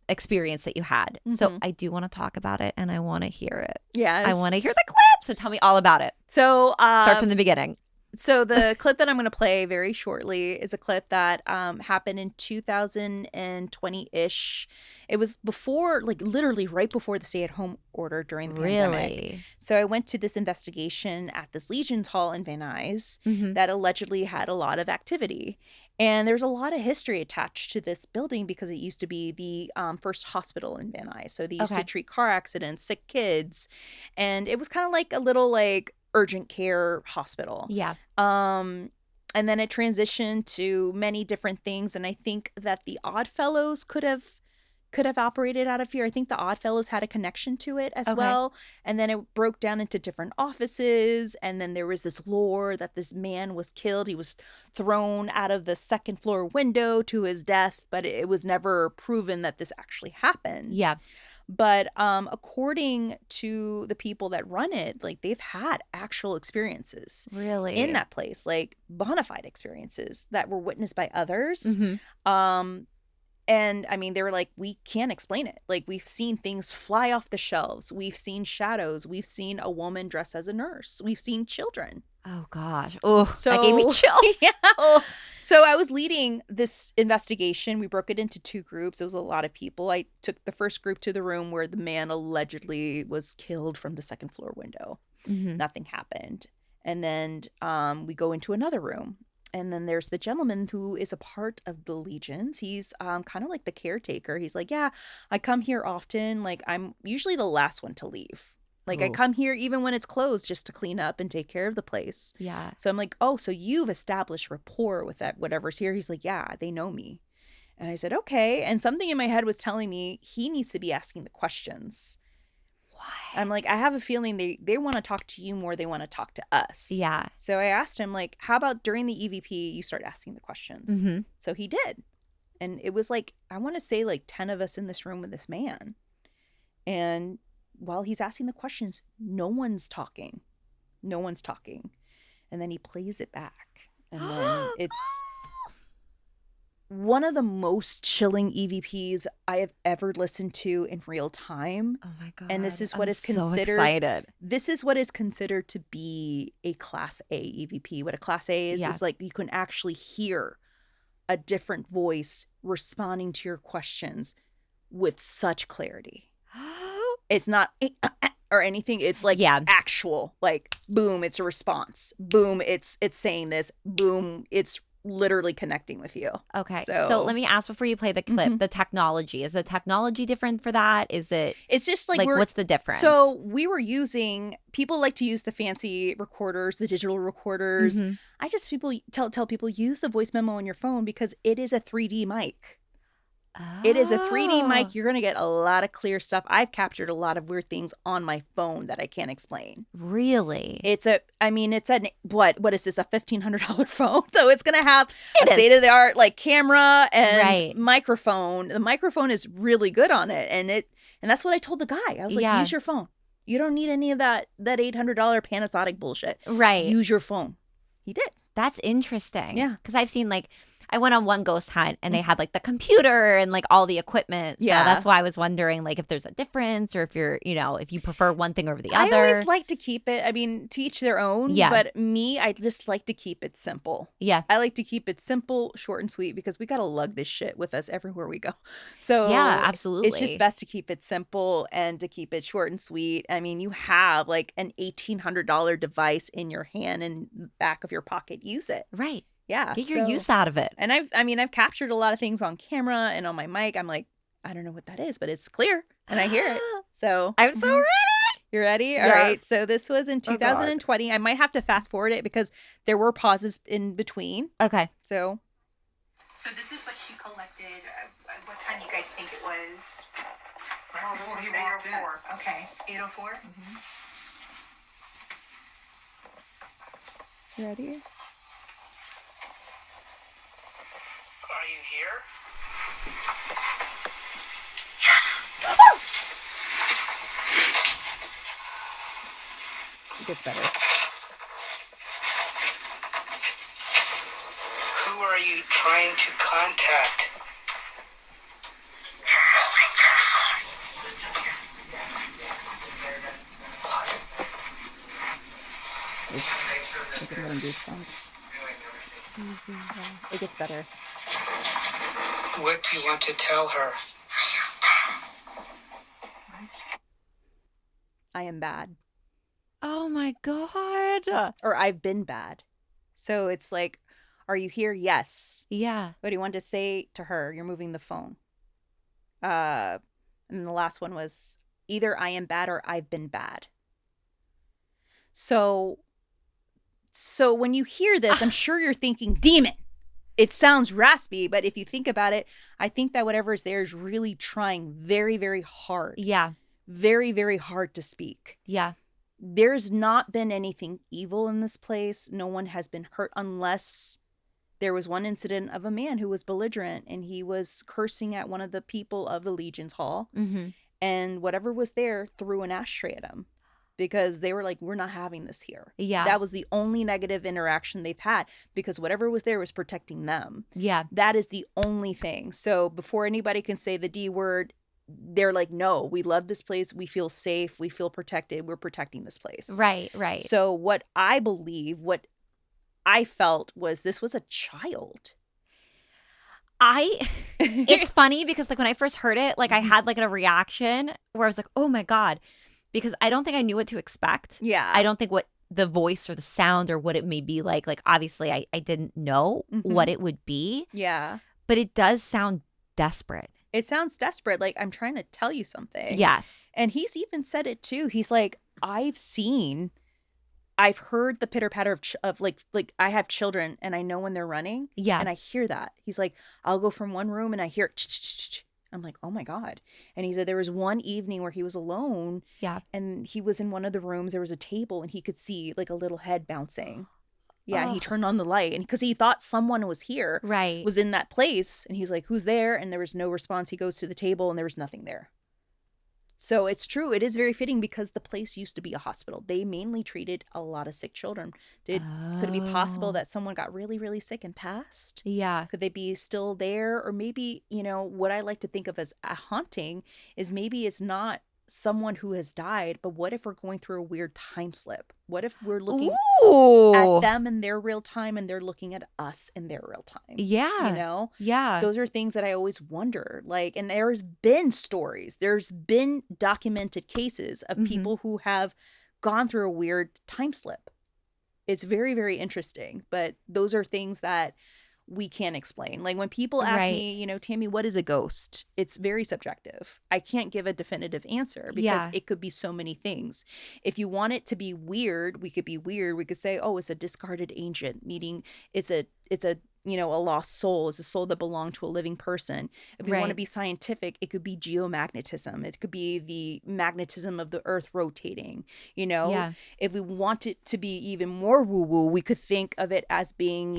Speaker 2: experience that you had. So I do want to talk about it and I want to hear it.
Speaker 1: Yes.
Speaker 2: I want to hear the clip. So tell me all about it.
Speaker 1: So
Speaker 2: start from the beginning.
Speaker 1: So the clip that I'm going to play very shortly is a clip that happened in 2020-ish. It was before, like literally right before the stay-at-home order during the pandemic. So I went to this investigation at this Legion's Hall in Van Nuys that allegedly had a lot of activity. And there's a lot of history attached to this building because it used to be the first hospital in Van Nuys. So they used to treat car accidents, sick kids. And it was kind of like a little like urgent care hospital.
Speaker 2: Yeah.
Speaker 1: And then it transitioned to many different things. And I think that the Oddfellows could have operated out of here. I think the Oddfellows had a connection to it as well. And then it broke down into different offices. And then there was this lore that this man was killed. He was thrown out of the second floor window to his death, but it was never proven that this actually happened.
Speaker 2: Yeah.
Speaker 1: But according to the people that run it, like they've had actual experiences
Speaker 2: really
Speaker 1: in that place, like bona fide experiences that were witnessed by others. And I mean, they were like, we can't explain it. Like we've seen things fly off the shelves. We've seen shadows. We've seen a woman dressed as a nurse. We've seen children.
Speaker 2: Oh, gosh. Oh,
Speaker 1: so,
Speaker 2: that gave me chills.
Speaker 1: Yeah. So I was leading this investigation. We broke it into two groups. It was a lot of people. I took the first group to the room where the man allegedly was killed from the second floor window. Nothing happened. And then we go into another room. And then there's the gentleman who is a part of the Legions. He's kind of like the caretaker. He's like, yeah, I come here often. Like, I'm usually the last one to leave. Like, I come here even when it's closed just to clean up and take care of the place.
Speaker 2: Yeah.
Speaker 1: So I'm like, oh, so you've established rapport with that whatever's here. He's like, yeah, they know me. And I said, okay. And something in my head was telling me he needs to be asking the questions.
Speaker 2: Why?
Speaker 1: I'm like, I have a feeling they want to talk to you more. They want to talk to us.
Speaker 2: Yeah.
Speaker 1: So I asked him, like, how about during the EVP, you start asking the questions?
Speaker 2: Mm-hmm.
Speaker 1: So he did. And it was like, I want to say like 10 of us in this room with this man. And while he's asking the questions, no one's talking. No one's talking. And then he plays it back. And then it's one of the most chilling EVPs I have ever listened to in real time.
Speaker 2: Oh my God.
Speaker 1: And this is what
Speaker 2: I'm
Speaker 1: is considered.
Speaker 2: So excited.
Speaker 1: This is what is considered to be a Class A EVP. What a Class A is like you can actually hear a different voice responding to your questions with such clarity. It's not or anything. It's like actual, like, boom, it's a response. Boom, it's saying this. Boom, it's literally connecting with you.
Speaker 2: Okay. So let me ask before you play the clip, the technology. Is the technology different for that? Is it?
Speaker 1: It's just like
Speaker 2: what's the difference?
Speaker 1: So we were using, people like to use the fancy recorders, the digital recorders.
Speaker 2: Mm-hmm.
Speaker 1: I just tell people use the voice memo on your phone because it is a 3D mic.
Speaker 2: Oh.
Speaker 1: It is a 3D mic. You're going to get a lot of clear stuff. I've captured a lot of weird things on my phone that I can't explain.
Speaker 2: Really?
Speaker 1: What is this, a $1,500 phone? So it's going to have a state-of-the-art like camera and microphone. The microphone is really good on it. And that's what I told the guy. I was like, use your phone. You don't need any of that $800 Panasonic bullshit.
Speaker 2: Right.
Speaker 1: Use your phone. He did.
Speaker 2: That's interesting.
Speaker 1: Yeah.
Speaker 2: Because I've seen I went on one ghost hunt and they had like the computer and like all the equipment. So that's why I was wondering like if there's a difference or if you're, if you prefer one thing over the other.
Speaker 1: I always like to keep it. I mean, to each their own.
Speaker 2: Yeah.
Speaker 1: But me, I just like to keep it simple.
Speaker 2: Yeah.
Speaker 1: I like to keep it simple, short and sweet because we got to lug this shit with us everywhere we go. So
Speaker 2: yeah, absolutely.
Speaker 1: It's just best to keep it simple and to keep it short and sweet. I mean, you have like an $1,800 device in your hand and back of your pocket. Use it.
Speaker 2: Right.
Speaker 1: Yeah.
Speaker 2: Get your use out of it.
Speaker 1: And I've captured a lot of things on camera and on my mic. I'm like, I don't know what that is, but it's clear and I hear it. So
Speaker 2: I'm so ready.
Speaker 1: You ready?
Speaker 2: Yes.
Speaker 1: All right. So this was in 2020. I might have to fast forward it because there were pauses in between.
Speaker 2: Okay.
Speaker 1: So
Speaker 3: this is what she collected. What time do you guys think it was?
Speaker 4: Well, this was 8:04.
Speaker 3: Okay. 8:04?
Speaker 4: Mm-hmm.
Speaker 1: you ready?
Speaker 4: Are you here?
Speaker 1: It gets better.
Speaker 4: Who are you trying to contact?
Speaker 1: It gets better.
Speaker 4: What do you want to tell her?
Speaker 1: I am bad.
Speaker 2: Oh my God.
Speaker 1: Or I've been bad. So it's like, are you here? Yes.
Speaker 2: Yeah.
Speaker 1: What do you want to say to her? You're moving the phone. And the last one was either I am bad or I've been bad. So when you hear this, I'm sure you're thinking, demon. It sounds raspy, but if you think about it, I think that whatever is there is really trying very, very hard.
Speaker 2: Yeah.
Speaker 1: Very, very hard to speak.
Speaker 2: Yeah.
Speaker 1: There's not been anything evil in this place. No one has been hurt unless there was one incident of a man who was belligerent and he was cursing at one of the people of the Legion's Hall.
Speaker 2: Mm-hmm.
Speaker 1: And whatever was there threw an ashtray at him because they were like, we're not having this here.
Speaker 2: Yeah.
Speaker 1: That was the only negative interaction they've had because whatever was there was protecting them.
Speaker 2: Yeah.
Speaker 1: That is the only thing. So before anybody can say the D word, they're like, no, we love this place. We feel safe. We feel protected. We're protecting this place.
Speaker 2: Right, right.
Speaker 1: So what I believe, what I felt was this was a child.
Speaker 2: It's funny because like when I first heard it, like I had like a reaction where I was like, oh my God, because I don't think I knew what to expect.
Speaker 1: Yeah.
Speaker 2: I don't think what the voice or the sound or what it may be like obviously I didn't know what it would be.
Speaker 1: Yeah.
Speaker 2: But it does sound desperate.
Speaker 1: It sounds desperate. Like, I'm trying to tell you something.
Speaker 2: Yes.
Speaker 1: And he's even said it too. He's like, I've heard the pitter patter of like I have children and I know when they're running.
Speaker 2: Yeah.
Speaker 1: And I hear that. He's like, I'll go from one room and I hear I'm like, oh my God. And he said there was one evening where he was alone.
Speaker 2: Yeah.
Speaker 1: And he was in one of the rooms. There was a table and he could see like a little head bouncing. Yeah. He turned on the light and because he thought someone was here.
Speaker 2: Right.
Speaker 1: Was in that place. And he's like, who's there? And there was no response. He goes to the table and there was nothing there. So it's true. It is very fitting because the place used to be a hospital. They mainly treated a lot of sick children. Could it be possible that someone got really, really sick and passed?
Speaker 2: Yeah.
Speaker 1: Could they be still there? Or maybe, what I like to think of as a haunting is maybe it's not someone who has died, but what if we're going through a weird time slip? What if we're looking at them in their real time and they're looking at us in their real time?
Speaker 2: Yeah. Yeah.
Speaker 1: Those are things that I always wonder. Like, and there's been stories, there's been documented cases of people who have gone through a weird time slip. It's very, very interesting. But those are things that we can't explain. Like when people ask me, Tammie, what is a ghost? It's very subjective. I can't give a definitive answer because it could be so many things. If you want it to be weird, we could be weird. We could say, oh, it's a discarded ancient, meaning it's a lost soul. It's a soul that belonged to a living person. If we want to be scientific, it could be geomagnetism. It could be the magnetism of the earth rotating, If we want it to be even more woo-woo, we could think of it as being,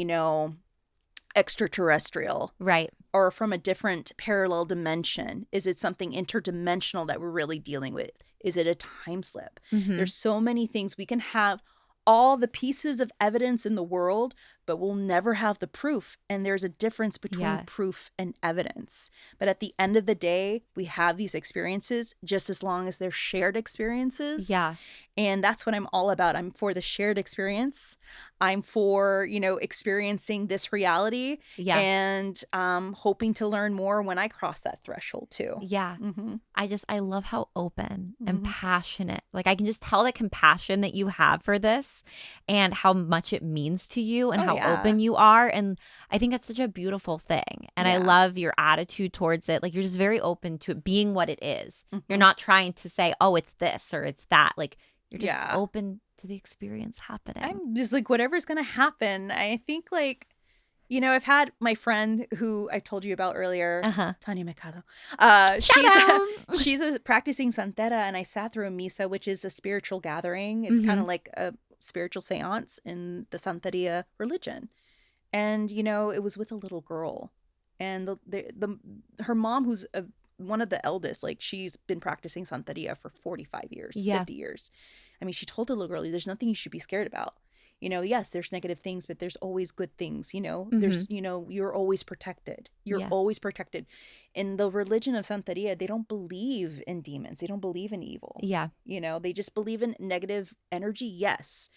Speaker 1: extraterrestrial,
Speaker 2: right,
Speaker 1: or from a different parallel dimension. Is it something interdimensional that we're really dealing with? Is it a time slip? There's so many things. We can have all the pieces of evidence in the world, but we'll never have the proof. And there's a difference between proof and evidence. But at the end of the day, we have these experiences just as long as they're shared experiences.
Speaker 2: Yeah.
Speaker 1: And that's what I'm all about. I'm for the shared experience. I'm for, experiencing this reality and hoping to learn more when I cross that threshold too.
Speaker 2: Yeah. I love how open and passionate, like I can just tell the compassion that you have for this and how much it means to you and how open you are. And I think that's such a beautiful thing. And I love your attitude towards it. Like you're just very open to it being what it is. You're not trying to say, oh, it's this or it's that. Like you're just open to the experience happening.
Speaker 1: I'm just like, whatever's going to happen. I think like, I've had my friend who I told you about earlier, Tammie Merheb-Chavez. She's a practicing santera, and I sat through a misa, which is a spiritual gathering. It's kind of like a spiritual seance in the Santeria religion. And, it was with a little girl. And her mom, who's one of the eldest, like she's been practicing Santeria for 45 years, 50 years. I mean, she told the little girl, there's nothing you should be scared about. Yes, there's negative things, but there's always good things, there's, you're always protected. You're always protected. In the religion of Santeria, they don't believe in demons. They don't believe in evil.
Speaker 2: Yeah.
Speaker 1: They just believe in negative energy. Yes.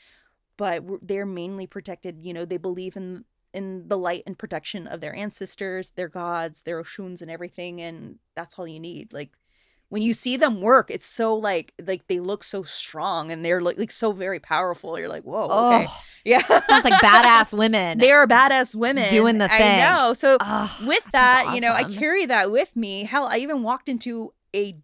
Speaker 1: But they're mainly protected. They believe in the light and protection of their ancestors, their gods, their Oshuns and everything. And that's all you need. Like, when you see them work, it's so like they look so strong and they're like so very powerful. You're like, whoa, okay. Yeah.
Speaker 2: Sounds like badass women.
Speaker 1: They are badass women.
Speaker 2: Doing the thing.
Speaker 1: I know. So with that,
Speaker 2: awesome.
Speaker 1: I carry that with me. Hell, I even walked into I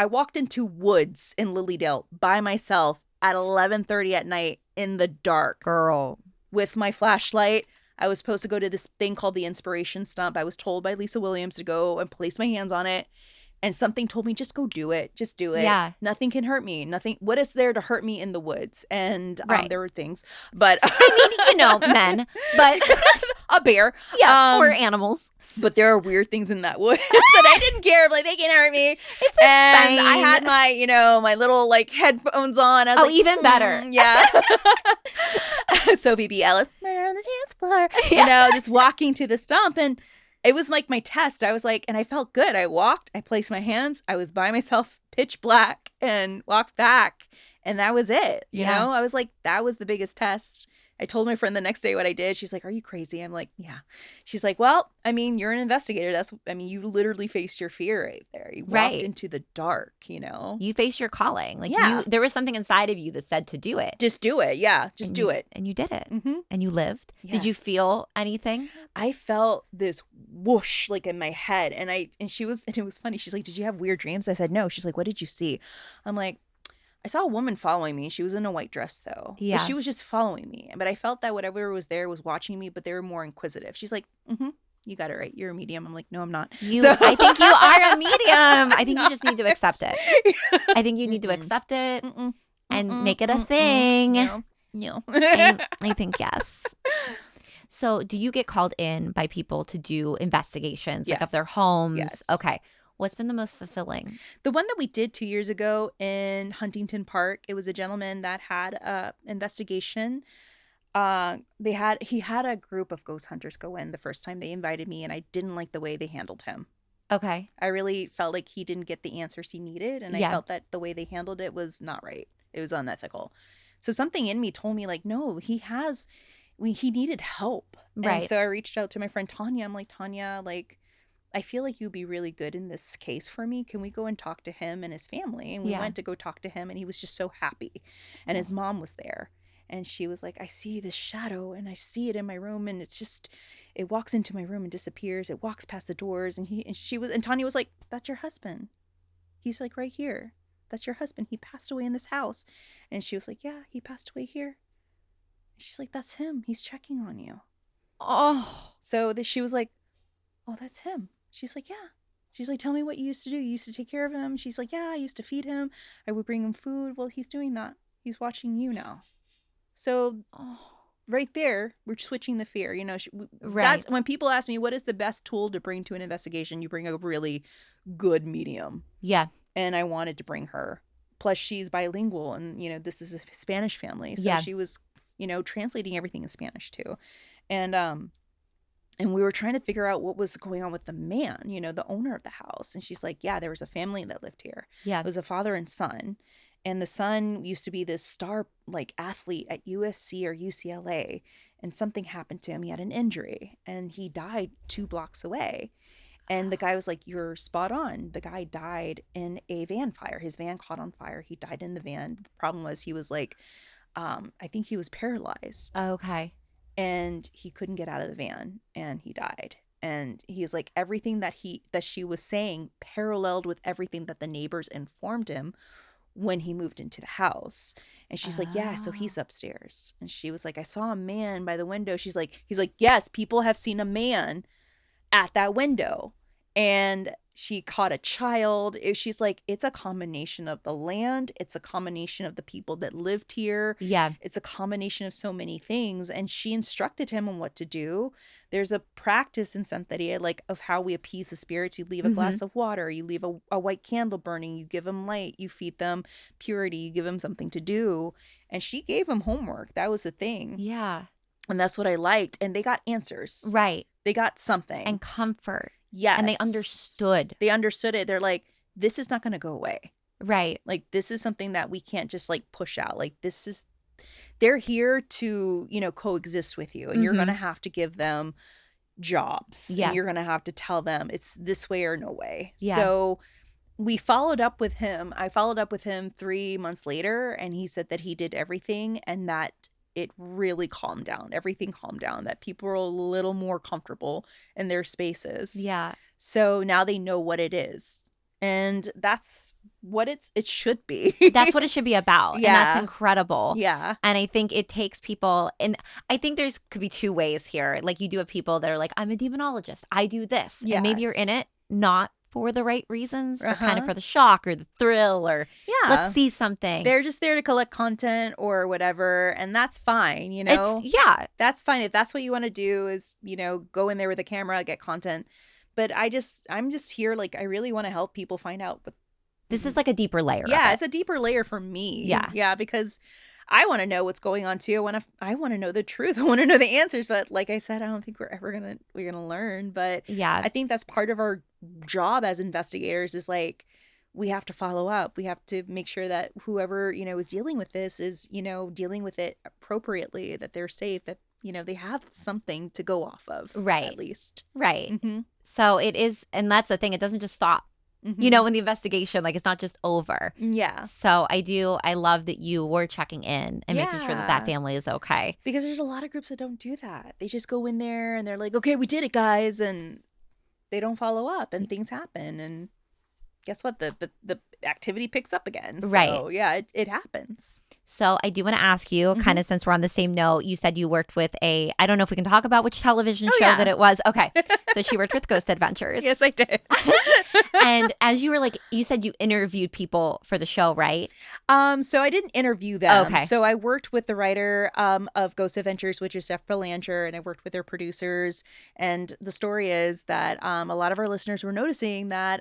Speaker 1: walked into woods in Lilydale by myself at 11:30 at night in the dark.
Speaker 2: Girl.
Speaker 1: With my flashlight. I was supposed to go to this thing called the Inspiration Stump. I was told by Lisa Williams to go and place my hands on it. And something told me, just go do it. Just do it.
Speaker 2: Yeah.
Speaker 1: Nothing can hurt me. Nothing. What is there to hurt me in the woods? And there were things. But
Speaker 2: I mean, men. But
Speaker 1: a bear.
Speaker 2: Yeah. Or animals.
Speaker 1: But there are weird things in that woods. And I didn't care. Like, they can hurt me. It's and I had my, my little like headphones on. I was like,
Speaker 2: even better.
Speaker 1: Yeah. Sophie B. Ellis. Murder on the dance floor. Just walking to the stump. And it was like my test. I was like, and I felt good. I walked, I placed my hands, I was by myself, pitch black, and walked back. And that was it. You know, I was like, that was the biggest test. I told my friend the next day what I did. She's like, are you crazy? I'm like, yeah. She's like, well, I mean, you're an investigator. You literally faced your fear right there. You walked into the dark, you know?
Speaker 2: You faced your calling. Like, there was something inside of you that said to do it.
Speaker 1: Just do it. Yeah. Just do it.
Speaker 2: And you did it.
Speaker 1: Mm-hmm.
Speaker 2: And you lived.
Speaker 1: Yes.
Speaker 2: Did you feel anything?
Speaker 1: I felt this whoosh like in my head. And it was funny. She's like, did you have weird dreams? I said, no. She's like, what did you see? I'm like, I saw a woman following me. She was in a white dress, though.
Speaker 2: Yeah.
Speaker 1: But she was just following me. But I felt that whatever was there was watching me, but they were more inquisitive. She's like, you got it right. You're a medium. I'm like, no, I'm not.
Speaker 2: I think you are a medium. I think you just need to accept it. I think you need to accept it and make it a thing.
Speaker 1: No.
Speaker 2: I think yes. So do you get called in by people to do investigations, like of their homes?
Speaker 1: Yes.
Speaker 2: Okay. What's been the most fulfilling?
Speaker 1: The one that we did 2 years ago in Huntington Park, it was a gentleman that had a investigation. He had a group of ghost hunters go in the first time they invited me, and I didn't like the way they handled him.
Speaker 2: Okay.
Speaker 1: I really felt like he didn't get the answers he needed, and I felt that the way they handled it was not right. It was unethical. So something in me told me, like, no, he needed help.
Speaker 2: Right.
Speaker 1: And so I reached out to my friend Tanya. I'm like, Tanya, like, I feel like you'd be really good in this case for me. Can we go and talk to him and his family? And we went to go talk to him, and he was just so happy. And his mom was there. And she was like, I see this shadow, and I see it in my room, and it walks into my room and disappears. It walks past the doors. And Tanya was like, that's your husband. He's like right here. That's your husband. He passed away in this house. And she was like, yeah, he passed away here. And she's like, that's him. He's checking on you.
Speaker 2: Oh.
Speaker 1: So she was like, oh, that's him. She's like, yeah. She's like, tell me what you used to do. You used to take care of him. She's like, yeah, I used to feed him. I would bring him food. Well, he's doing that. He's watching you now. So right there, we're switching the fear. You know, that's when people ask me, what is the best tool to bring to an investigation? You bring a really good medium.
Speaker 2: Yeah.
Speaker 1: And I wanted to bring her. Plus, she's bilingual, and, you know, this is a Spanish family. So she was, you know, translating everything in Spanish too. And we were trying to figure out what was going on with the man, you know, the owner of the house. And she's like, yeah, there was a family that lived here. Yeah. It was a father and son. And the son used to be this star, like, athlete at USC or UCLA. And something happened to him. He had an injury. And he died 2 blocks away. And the guy was like, you're spot on. The guy died in a van fire. His van caught on fire. He died in the van. The problem was he was like, I think he was paralyzed.
Speaker 2: Okay.
Speaker 1: And he couldn't get out of the van, and he died. And he's like, everything that she was saying paralleled with everything that the neighbors informed him when he moved into the house. And she's like, yeah, so he's upstairs. And she was like, I saw a man by the window. He's like, yes, people have seen a man at that window. And she caught a child. She's like, it's a combination of the land. It's a combination of the people that lived here. Yeah. It's a combination of so many things. And she instructed him on what to do. There's a practice in Santeria, like, of how we appease the spirits. You leave a glass of water. You leave a white candle burning. You give them light. You feed them purity. You give them something to do. And she gave him homework. That was the thing.
Speaker 2: Yeah.
Speaker 1: And that's what I liked. And they got answers.
Speaker 2: Right.
Speaker 1: They got something.
Speaker 2: And comfort.
Speaker 1: Yes.
Speaker 2: And they understood.
Speaker 1: They understood it. They're like, this is not going to go away.
Speaker 2: Right.
Speaker 1: Like, this is something that we can't just, like, push out. Like, they're here to, you know, coexist with you. And you're going to have to give them jobs. Yeah. And you're going to have to tell them it's this way or no way. Yeah. So we followed up with him. I followed up with him 3 months later. And he said that he did everything and that it really calmed down. Everything calmed down, that people were a little more comfortable in their spaces. Yeah. So now they know what it is. And that's what it should be.
Speaker 2: That's what it should be about. Yeah. And that's incredible.
Speaker 1: Yeah.
Speaker 2: And I think it takes people, and I think could be 2 ways here. Like, you do have people that are like, I'm a demonologist. I do this. Yes. And maybe you're in it not for the right reasons, but kind of for the shock or the thrill, or let's see something.
Speaker 1: They're just there to collect content or whatever, and that's fine, you know? That's fine. If that's what you want to do, is, you know, go in there with a camera, get content. But I'm just here, like, I really want to help people find out. But
Speaker 2: this is like a deeper layer.
Speaker 1: Yeah, it's a deeper layer for me. Yeah. Yeah, because I want to know what's going on too. I want to know the truth. I want to know the answers. But like I said, I don't think we're ever gonna learn. But yeah, I think that's part of our job as investigators, is like, we have to follow up. We have to make sure that whoever, is dealing with this is, dealing with it appropriately, that they're safe, that, they have something to go off of.
Speaker 2: Right.
Speaker 1: At least.
Speaker 2: Right.
Speaker 1: Mm-hmm.
Speaker 2: So it is, and that's the thing. It doesn't just stop.
Speaker 1: Mm-hmm.
Speaker 2: In the investigation, like it's not just over.
Speaker 1: Yeah.
Speaker 2: So I love that you were checking in and making sure that family is okay.
Speaker 1: Because there's a lot of groups that don't do that. They just go in there and they're like, okay, we did it, guys. And they don't follow up and things happen. And guess what? The activity picks up again. So,
Speaker 2: right.
Speaker 1: Yeah, it happens.
Speaker 2: So I do want to ask you, kind of since we're on the same note, you said you worked with I don't know if we can talk about which television show that it was. Okay. So she worked with Ghost Adventures.
Speaker 1: Yes, I did.
Speaker 2: And as you were you said you interviewed people for the show, right?
Speaker 1: So I didn't interview them.
Speaker 2: Okay.
Speaker 1: So I worked with the writer of Ghost Adventures, which is Jeff Belanger, and I worked with their producers. And the story is that a lot of our listeners were noticing that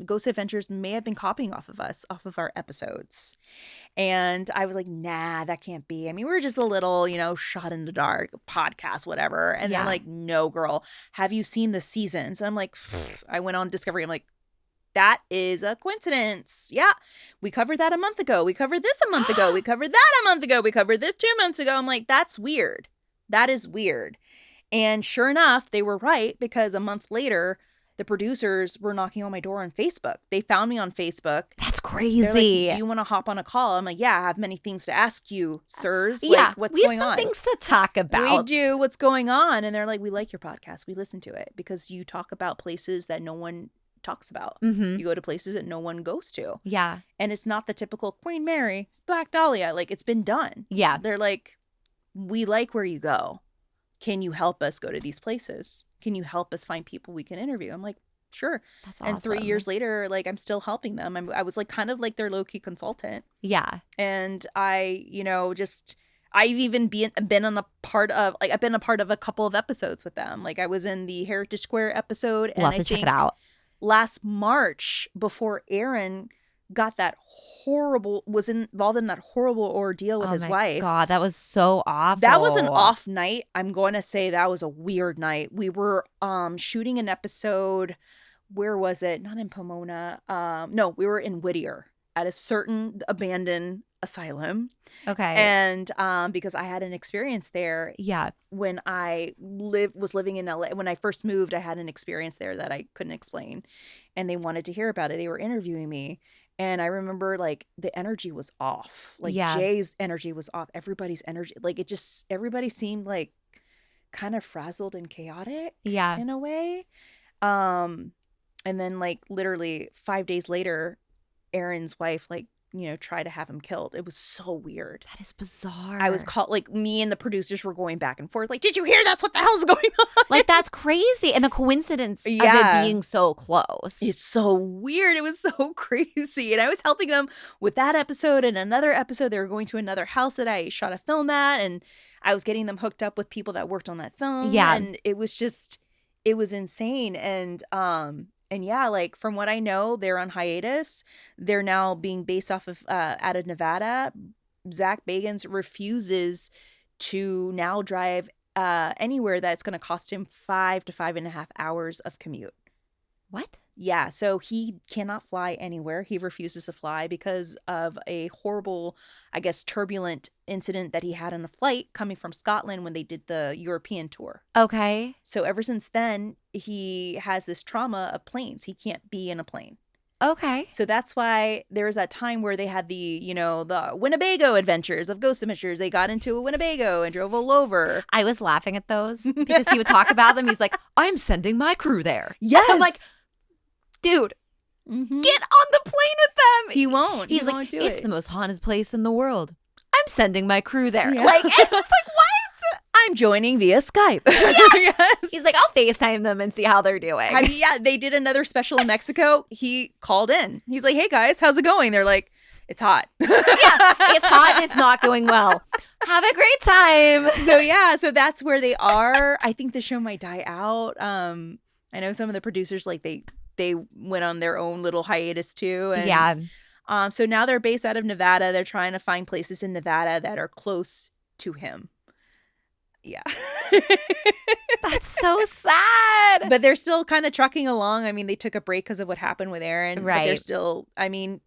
Speaker 1: Ghost Adventures may have been copying off of our episodes. And I was like, nah, that can't be. I mean, we were just a little, shot in the dark podcast, whatever. And they're like, no, girl, have you seen the seasons? And I'm like, I went on Discovery. I'm like, that is a coincidence. Yeah. We covered that a month ago. We covered this a month ago. We covered that a month ago. We covered this 2 months ago. I'm like, that's weird. That is weird. And sure enough, they were right, because a month later, the producers were knocking on my door on Facebook. They found me on Facebook.
Speaker 2: That's crazy.
Speaker 1: They're like, do you want to hop on a call? I'm like, yeah, I have many things to ask you, sirs.
Speaker 2: Yeah.
Speaker 1: Like, what's
Speaker 2: we
Speaker 1: going
Speaker 2: have some
Speaker 1: on?
Speaker 2: things to talk about.
Speaker 1: We do. What's going on? And they're like, we like your podcast. We listen to it because you talk about places that no one talks about.
Speaker 2: Mm-hmm.
Speaker 1: You go to places that no one goes to.
Speaker 2: Yeah.
Speaker 1: And it's not the typical Queen Mary, Black Dahlia. Like, it's been done.
Speaker 2: Yeah.
Speaker 1: They're like, we like where you go. Can you help us go to these places? Can you help us find people we can interview? I'm like, sure.
Speaker 2: That's awesome.
Speaker 1: And 3 years later, like, I'm still helping them. I was like kind of like their low-key consultant.
Speaker 2: Yeah.
Speaker 1: And I, I've even been a part of a couple of episodes with them. Like, I was in the Heritage Square episode.
Speaker 2: We'll have to check it out.
Speaker 1: Last March, before Aaron was involved in that horrible ordeal with his wife.
Speaker 2: God, that was so awful.
Speaker 1: That was an off night. I'm going to say that was a weird night. We were shooting an episode. Where was it? Not in Pomona. No, we were in Whittier at a certain abandoned asylum.
Speaker 2: Okay.
Speaker 1: And because I had an experience there.
Speaker 2: Yeah.
Speaker 1: When I was living in LA, when I first moved, I had an experience there that I couldn't explain. And they wanted to hear about it. They were interviewing me. And I remember, like, the energy was off. Like, Jay's energy was off. Everybody's energy. Like, everybody seemed, like, kind of frazzled and chaotic.
Speaker 2: Yeah.
Speaker 1: In a way. And then, like, literally 5 days later, Aaron's wife, like, tried to have him killed. It was so weird.
Speaker 2: That is bizarre.
Speaker 1: I was called, like, me and the producers were going back and forth. Like, did you hear that's what the hell's going on?
Speaker 2: Like, that's crazy. And the coincidence of it being so close.
Speaker 1: It's so weird. It was so crazy. And I was helping them with that episode and another episode. They were going to another house that I shot a film at. And I was getting them hooked up with people that worked on that film.
Speaker 2: Yeah.
Speaker 1: And it was insane. And yeah, like, from what I know, they're on hiatus. They're now being based off of out of Nevada. Zach Bagans refuses to now drive anywhere that's going to cost him 5 to 5.5 hours of commute.
Speaker 2: What?
Speaker 1: Yeah, so he cannot fly anywhere. He refuses to fly because of a horrible, I guess, turbulent incident that he had on a flight coming from Scotland when they did the European tour.
Speaker 2: Okay.
Speaker 1: So ever since then, he has this trauma of planes. He can't be in a plane.
Speaker 2: Okay.
Speaker 1: So that's why there was that time where they had the Winnebago adventures of Ghost Adventures. They got into a Winnebago and drove all over.
Speaker 2: I was laughing at those because he would talk about them. He's like, I'm sending my crew there.
Speaker 1: Yes.
Speaker 2: I'm like, dude, get on the plane with them.
Speaker 1: He won't.
Speaker 2: He's
Speaker 1: he
Speaker 2: like,
Speaker 1: won't do
Speaker 2: it's
Speaker 1: it.
Speaker 2: the most haunted place in the world. I'm sending my crew there.
Speaker 1: Yeah.
Speaker 2: Like, it was like, what?
Speaker 1: I'm joining via Skype.
Speaker 2: Yes. He's like, I'll FaceTime them and see how they're doing.
Speaker 1: Yeah, they did another special in Mexico. He called in. He's like, hey, guys, how's it going? They're like, it's hot.
Speaker 2: Yeah, it's hot and it's not going well. Have a great time.
Speaker 1: So that's where they are. I think the show might die out. I know some of the producers, like, they went on their own little hiatus too. And,
Speaker 2: yeah.
Speaker 1: So now they're based out of Nevada. They're trying to find places in Nevada that are close to him. Yeah.
Speaker 2: That's so sad.
Speaker 1: But they're still kind of trucking along. I mean, they took a break because of what happened with Aaron.
Speaker 2: Right.
Speaker 1: But they're still, I mean,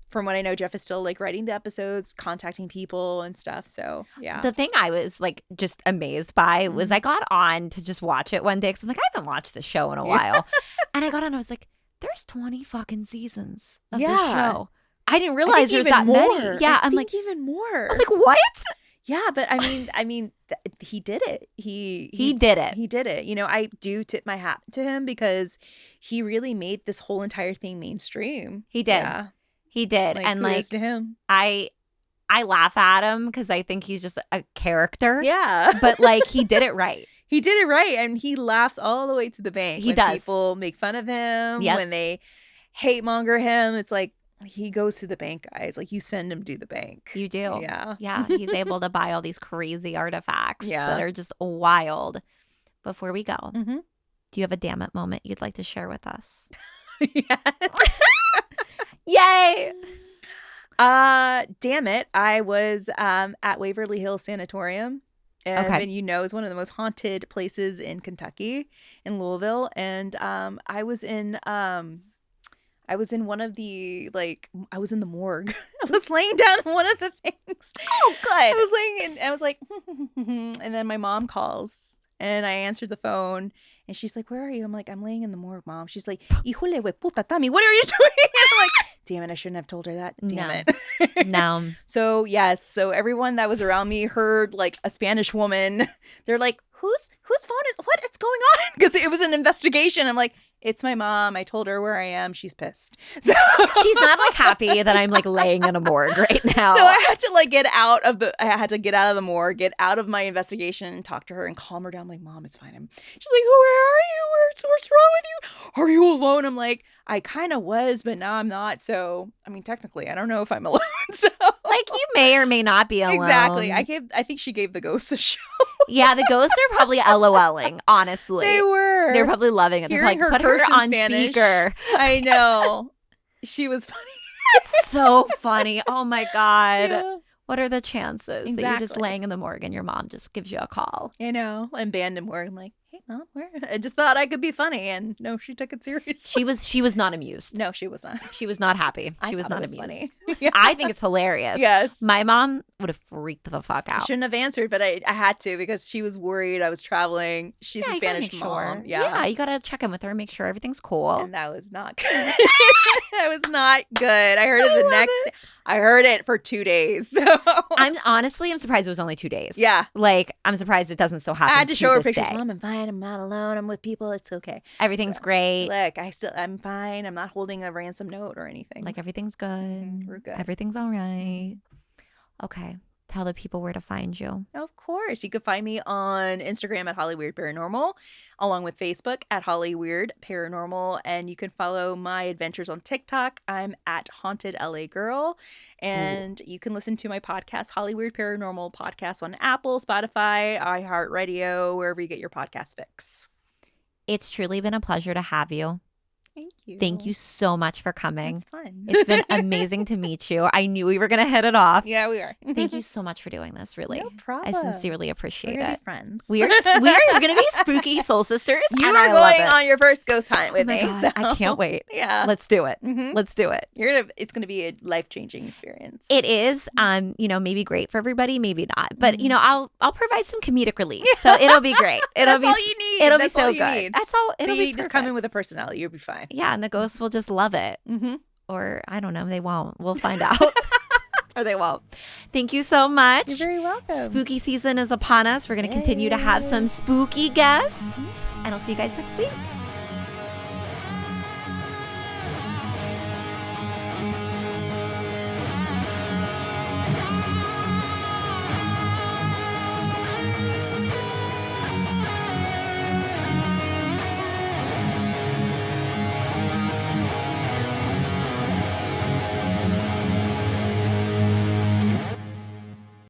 Speaker 1: from what I know, Jeff is still like writing the episodes, contacting people and stuff. So, yeah.
Speaker 2: The thing I was like just amazed by was I got on to just watch it one day because I'm like, I haven't watched the show in a while. And I got on and I was like, there's 20 fucking seasons of this show. I didn't realize there was that many. Yeah, I'm like,
Speaker 1: even more.
Speaker 2: I'm like, what?
Speaker 1: Yeah, but I mean, he did it.
Speaker 2: He did it.
Speaker 1: He did it. You know, I do tip my hat to him because he really made this whole entire thing mainstream.
Speaker 2: He did.
Speaker 1: Yeah.
Speaker 2: He did. And like,
Speaker 1: to him.
Speaker 2: I laugh at him because I think he's just a character.
Speaker 1: Yeah.
Speaker 2: But like, he did it right.
Speaker 1: He did it right, and he laughs all the way to the bank.
Speaker 2: He does.
Speaker 1: People make fun of him,
Speaker 2: Yep.
Speaker 1: when they hate monger him, it's like he goes to the bank, guys. Like, you send him to the bank.
Speaker 2: You do.
Speaker 1: Yeah.
Speaker 2: Yeah. He's able to buy all these crazy artifacts
Speaker 1: Yeah.
Speaker 2: that are just wild. Before we go,
Speaker 1: Mm-hmm.
Speaker 2: do you have a damn it moment you'd like to share with us?
Speaker 1: Yes.
Speaker 2: Yay!
Speaker 1: Damn it. I was at Waverly Hills Sanatorium.
Speaker 2: Okay.
Speaker 1: And you know, it's one of the most haunted places in Kentucky, in Louisville. And I was in one of the, like, I was in the morgue. I was laying down in one of the things.
Speaker 2: Oh, good.
Speaker 1: I was laying in, I was like, and then my mom calls and I answered the phone and she's like, where are you? I'm like, I'm laying in the morgue, Mom. She's like, híjole, we puta, Tammie, what are you doing? And I'm like, damn it, I shouldn't have told her that. Damn it.
Speaker 2: No.
Speaker 1: So, yes. So everyone that was around me heard like a Spanish woman. They're like, whose phone what is going on? Because it was an investigation. I'm like, it's my mom. I told her where I am. She's pissed. So
Speaker 2: She's not like happy that I'm like laying in a morgue right now.
Speaker 1: So I had to like get out of the morgue, get out of my investigation and talk to her and calm her down. I'm like, Mom, it's fine. She's like, where are you? What's wrong with you? Are you alone? I'm like, I kind of was, but now I'm not. So, I mean, technically, I don't know if I'm alone. So
Speaker 2: like, you may or may not be alone.
Speaker 1: Exactly. I think she gave the ghosts a show.
Speaker 2: Yeah, the ghosts are probably LOLing, honestly.
Speaker 1: They were.
Speaker 2: They're probably loving it. They're
Speaker 1: Hearing
Speaker 2: like,
Speaker 1: her
Speaker 2: put her
Speaker 1: curse in
Speaker 2: on
Speaker 1: Spanish.
Speaker 2: speaker.
Speaker 1: I know. She was funny.
Speaker 2: It's so funny. Oh my God.
Speaker 1: Yeah.
Speaker 2: What are the chances that you're just
Speaker 1: Exactly.
Speaker 2: laying in the morgue and your mom just gives you a call?
Speaker 1: I know. I'm banned in work. I'm like, hey, Mom, where? I just thought I could be funny. And no, she took it seriously.
Speaker 2: She was not amused.
Speaker 1: No, she was not.
Speaker 2: She was not happy. She was
Speaker 1: thought
Speaker 2: not
Speaker 1: it
Speaker 2: amused.
Speaker 1: funny. Yeah.
Speaker 2: I think it's hilarious.
Speaker 1: Yes.
Speaker 2: My mom would have freaked the fuck
Speaker 1: I
Speaker 2: out.
Speaker 1: shouldn't have answered, but I had to because she was worried I was traveling. She's a
Speaker 2: you gotta
Speaker 1: Spanish
Speaker 2: make
Speaker 1: mom.
Speaker 2: sure.
Speaker 1: Yeah.
Speaker 2: You gotta check in with her, make sure everything's cool.
Speaker 1: And that was not good. That was not good. I heard it the next I heard it for 2 days. So
Speaker 2: I'm surprised it was only 2 days.
Speaker 1: Yeah.
Speaker 2: Like, I'm surprised it doesn't still happen.
Speaker 1: I had to show her
Speaker 2: this
Speaker 1: pictures.
Speaker 2: day.
Speaker 1: Mom, I'm fine. I'm not alone. I'm with people. It's okay.
Speaker 2: Everything's great.
Speaker 1: Look, I'm fine. I'm not holding a ransom note or anything.
Speaker 2: Like, everything's good.
Speaker 1: We're good.
Speaker 2: Everything's all right. Okay. Tell the people where to find you.
Speaker 1: Of course. You can find me on Instagram at Hollyweird Paranormal, along with Facebook at Hollyweird Paranormal. And you can follow my adventures on TikTok. I'm at Haunted LA Girl. And you can listen to my podcast, Hollyweird Paranormal Podcast, on Apple, Spotify, iHeartRadio, wherever you get your podcast fix.
Speaker 2: It's truly been a pleasure to have you.
Speaker 1: Thank you.
Speaker 2: Thank you so much for coming.
Speaker 1: It's fun.
Speaker 2: It's been amazing to meet you. I knew we were going to hit it off.
Speaker 1: Yeah, we are.
Speaker 2: Thank you so much for doing this, really.
Speaker 1: No problem.
Speaker 2: I sincerely appreciate
Speaker 1: We're gonna
Speaker 2: it.
Speaker 1: be friends.
Speaker 2: We are going to be spooky soul sisters.
Speaker 1: You
Speaker 2: and
Speaker 1: are
Speaker 2: I love
Speaker 1: going
Speaker 2: it.
Speaker 1: on your first ghost hunt with
Speaker 2: Oh my
Speaker 1: me.
Speaker 2: God,
Speaker 1: So.
Speaker 2: I can't wait.
Speaker 1: Yeah.
Speaker 2: Let's do it.
Speaker 1: Mhm.
Speaker 2: Let's do it.
Speaker 1: It's gonna be a life-changing experience.
Speaker 2: It is, maybe great for everybody, maybe not. But I'll provide some comedic relief, so it'll be great. It'll
Speaker 1: That's
Speaker 2: be
Speaker 1: all you need.
Speaker 2: It'll
Speaker 1: That's
Speaker 2: be so
Speaker 1: all you
Speaker 2: good.
Speaker 1: need.
Speaker 2: That's all. It'll
Speaker 1: See,
Speaker 2: be
Speaker 1: just come in
Speaker 2: perfect.
Speaker 1: with a personality. You'll be fine.
Speaker 2: Yeah, and the ghosts will just love it, or I don't know, they won't. We'll find out, or they won't. Thank you so much.
Speaker 1: You're very welcome.
Speaker 2: Spooky season is upon us. We're going to continue to have some spooky guests, and I'll see you guys next week.